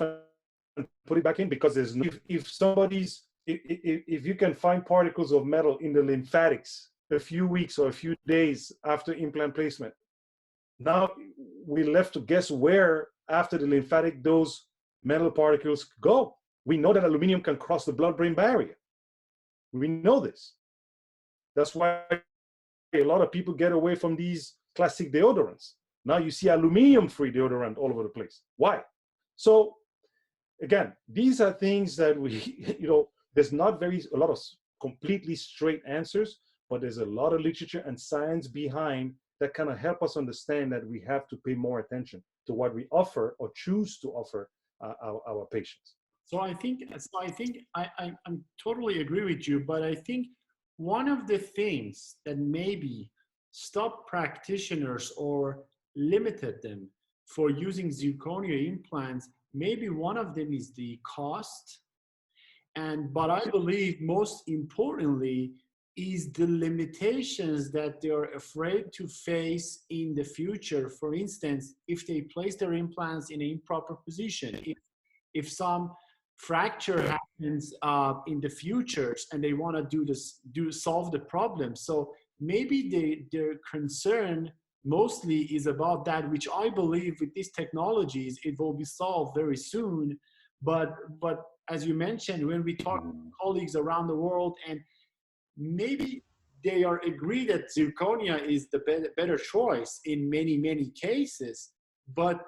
and put it back in? Because there's no, if you can find particles of metal in the lymphatics a few weeks or a few days after implant placement, now we're left to guess where after the lymphatic those metal particles go. We know that aluminum can cross the blood-brain barrier. We know this. That's why a lot of people get away from these classic deodorants. Now you see aluminum-free deodorant all over the place. Why? So again, these are things that we, there's not a lot of completely straight answers, but there's a lot of literature and science behind that kind of help us understand that we have to pay more attention to what we offer or choose to offer our patients. So I think I'm totally agree with you, but I think one of the things that maybe stopped practitioners or limited them for using zirconia implants, maybe one of them is the cost. But I believe most importantly is the limitations that they're afraid to face in the future. For instance, if they place their implants in an improper position, if some fracture happens in the future and they want to solve the problem. So maybe their concern mostly is about that, which I believe with these technologies, it will be solved very soon. But as you mentioned, when we talk to colleagues around the world, and maybe they are agree that zirconia is the better choice in many cases, but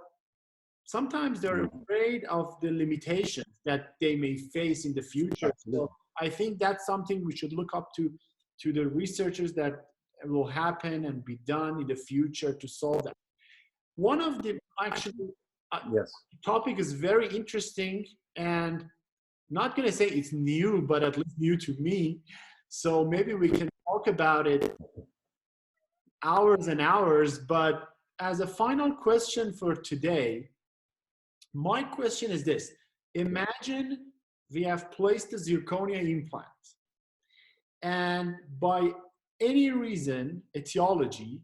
sometimes they're afraid of the limitations that they may face in the future. So I think that's something we should look up to the researchers that will happen and be done in the future to solve that. One of the topic is very interesting, and not going to say it's new, but at least new to me. So maybe we can talk about it hours and hours. But as a final question for today, my question is this. Imagine we have placed a zirconia implant, and by any reason, etiology,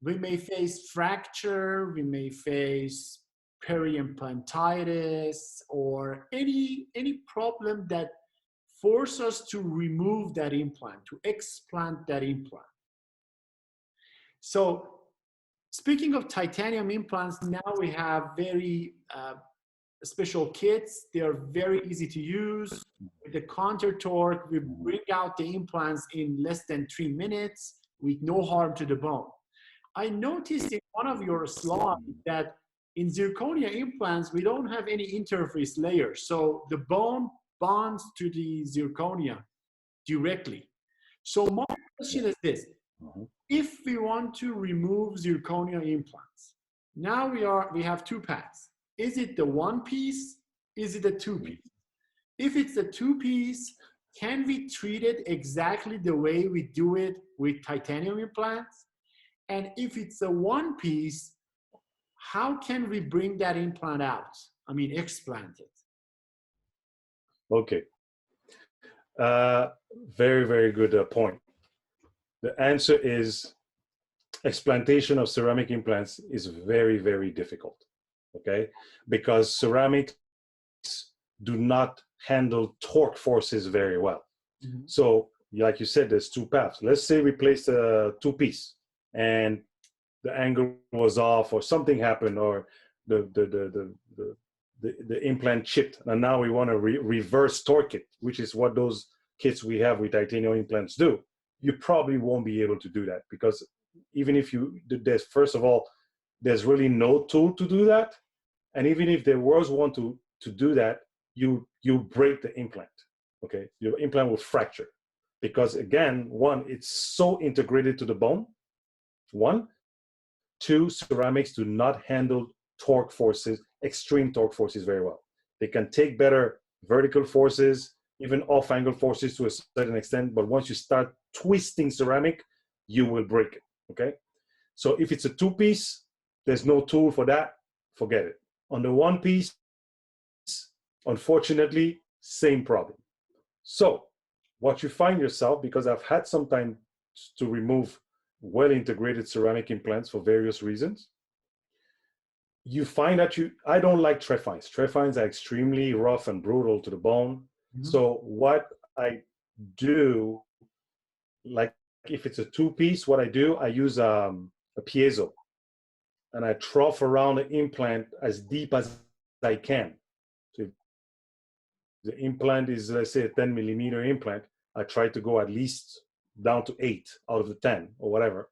we may face fracture, we may face peri-implantitis, or any problem that force us to remove that implant, to explant that implant. So speaking of titanium implants, now we have very special kits. They are very easy to use. With the counter torque, we bring out the implants in less than 3 minutes. with no harm to the bone. I noticed in one of your slides that in zirconia implants, we don't have any interface layer. So the bone bonds to the zirconia directly. So my question is this. If we want to remove zirconia implants, now we have two paths. Is it the one piece? Is it a two piece? If it's a two piece, can we treat it exactly the way we do it with titanium implants? And if it's a one piece, how can we bring that implant out? I mean, explant it. Okay. Very, very good point. The answer is explantation of ceramic implants is very, very difficult, okay? Because ceramics do not handle torque forces very well. Mm-hmm. So, like you said, there's two paths. Let's say we placed a two-piece and the angle was off or something happened or the implant chipped, and now we want to reverse torque it, which is what those kits we have with titanium implants do. You probably won't be able to do that because even if there's, first of all, there's really no tool to do that. And even if there was one to do that, you break the implant, okay? Your implant will fracture because, again, one, it's so integrated to the bone. One. Two, ceramics do not handle torque forces, extreme torque forces very well. They can take better vertical forces, even off-angle forces to a certain extent, but once you start twisting ceramic, you will break it, okay? So if it's a two-piece, there's no tool for that, forget it. On the one-piece, unfortunately, same problem. So what you find yourself, because I've had some time to remove well-integrated ceramic implants for various reasons, you find that I don't like trefines. Trefines are extremely rough and brutal to the bone. Mm-hmm. So what I do, like if it's a two-piece, what I do, I use a piezo, and I trough around the implant as deep as I can. So if the implant is, let's say, a 10 millimeter implant, I try to go at least down to 8 out of the 10 or whatever,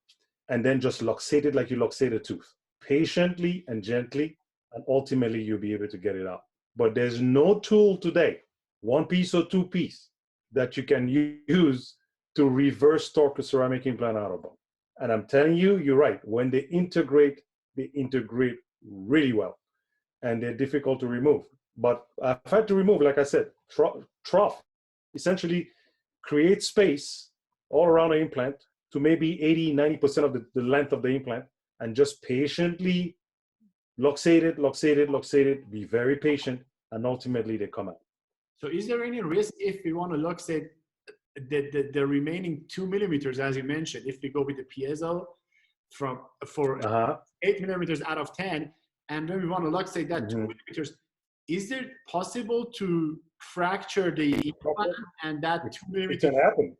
and then just luxate it like you luxate a tooth, patiently and gently, and ultimately you'll be able to get it out. But there's no tool today, one piece or two piece, that you can use to reverse torque a ceramic implant out of bone. And I'm telling you, you're right. When they integrate really well, and they're difficult to remove. But I've had to remove, like I said, trough, essentially create space all around the implant to maybe 80-90% of the length of the implant, and just patiently luxate it, be very patient, and ultimately they come out. So is there any risk if we want to luxate the remaining 2 millimeters, as you mentioned, if we go with the piezo for 8 millimeters out of 10, and then we want to luxate that 2 millimeters, is it possible to fracture the implant and that 2 millimeters? It can happen.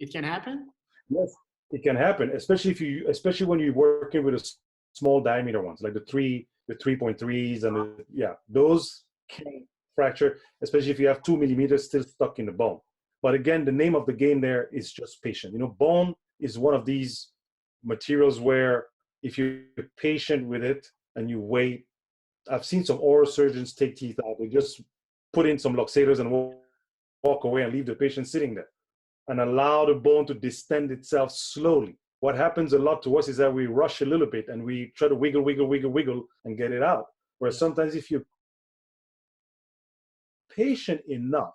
It can happen? Yes, it can happen, especially when you're working with a small diameter ones, like the 3.3s, and those can fracture, especially if you have 2 millimeters still stuck in the bone. But again, the name of the game there is just patient. You know, bone is one of these materials where if you're patient with it and you wait, I've seen some oral surgeons take teeth out. They just put in some luxators and walk away and leave the patient sitting there and allow the bone to distend itself slowly. What happens a lot to us is that we rush a little bit and we try to wiggle and get it out. Whereas sometimes if you're patient enough,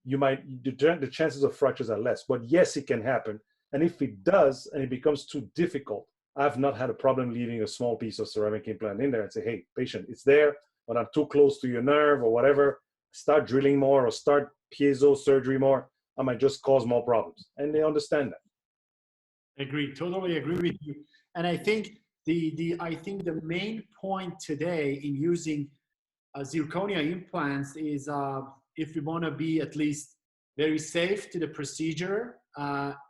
the chances of fractures are less. But yes, it can happen. And if it does and it becomes too difficult, I've not had a problem leaving a small piece of ceramic implant in there and say, hey, patient, it's there, but I'm too close to your nerve or whatever. Start drilling more or start piezo surgery more. I might just cause more problems. And they understand that. Agree, totally agree with you. And I think the main point today in using zirconia implants is if we want to be at least very safe to the procedure,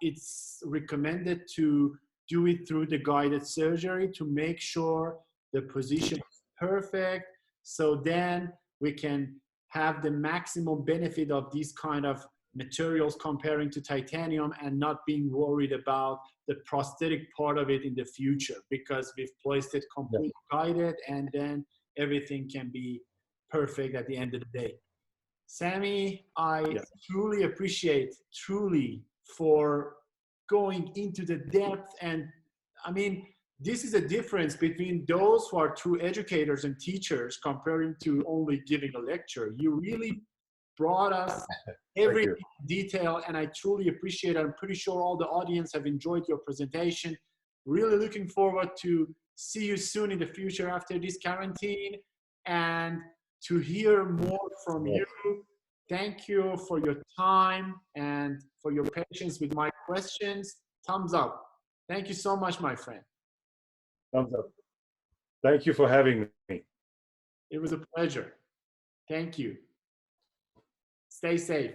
it's recommended to do it through the guided surgery to make sure the position is perfect. So then we can have the maximum benefit of these kind of materials comparing to titanium and not being worried about the prosthetic part of it in the future, because we've placed it completely guided, and then everything can be perfect at the end of the day. Sammy, I truly appreciate, for going into the depth. And I mean, this is a difference between those who are true educators and teachers comparing to only giving a lecture. You really brought us every detail, and I truly appreciate it. I'm pretty sure all the audience have enjoyed your presentation. Really looking forward to see you soon in the future after this quarantine, and to hear more from you. Thank you for your time and for your patience with my questions. Thumbs up. Thank you so much, my friend. Thumbs up. Thank you for having me. It was a pleasure. Thank you. Stay safe.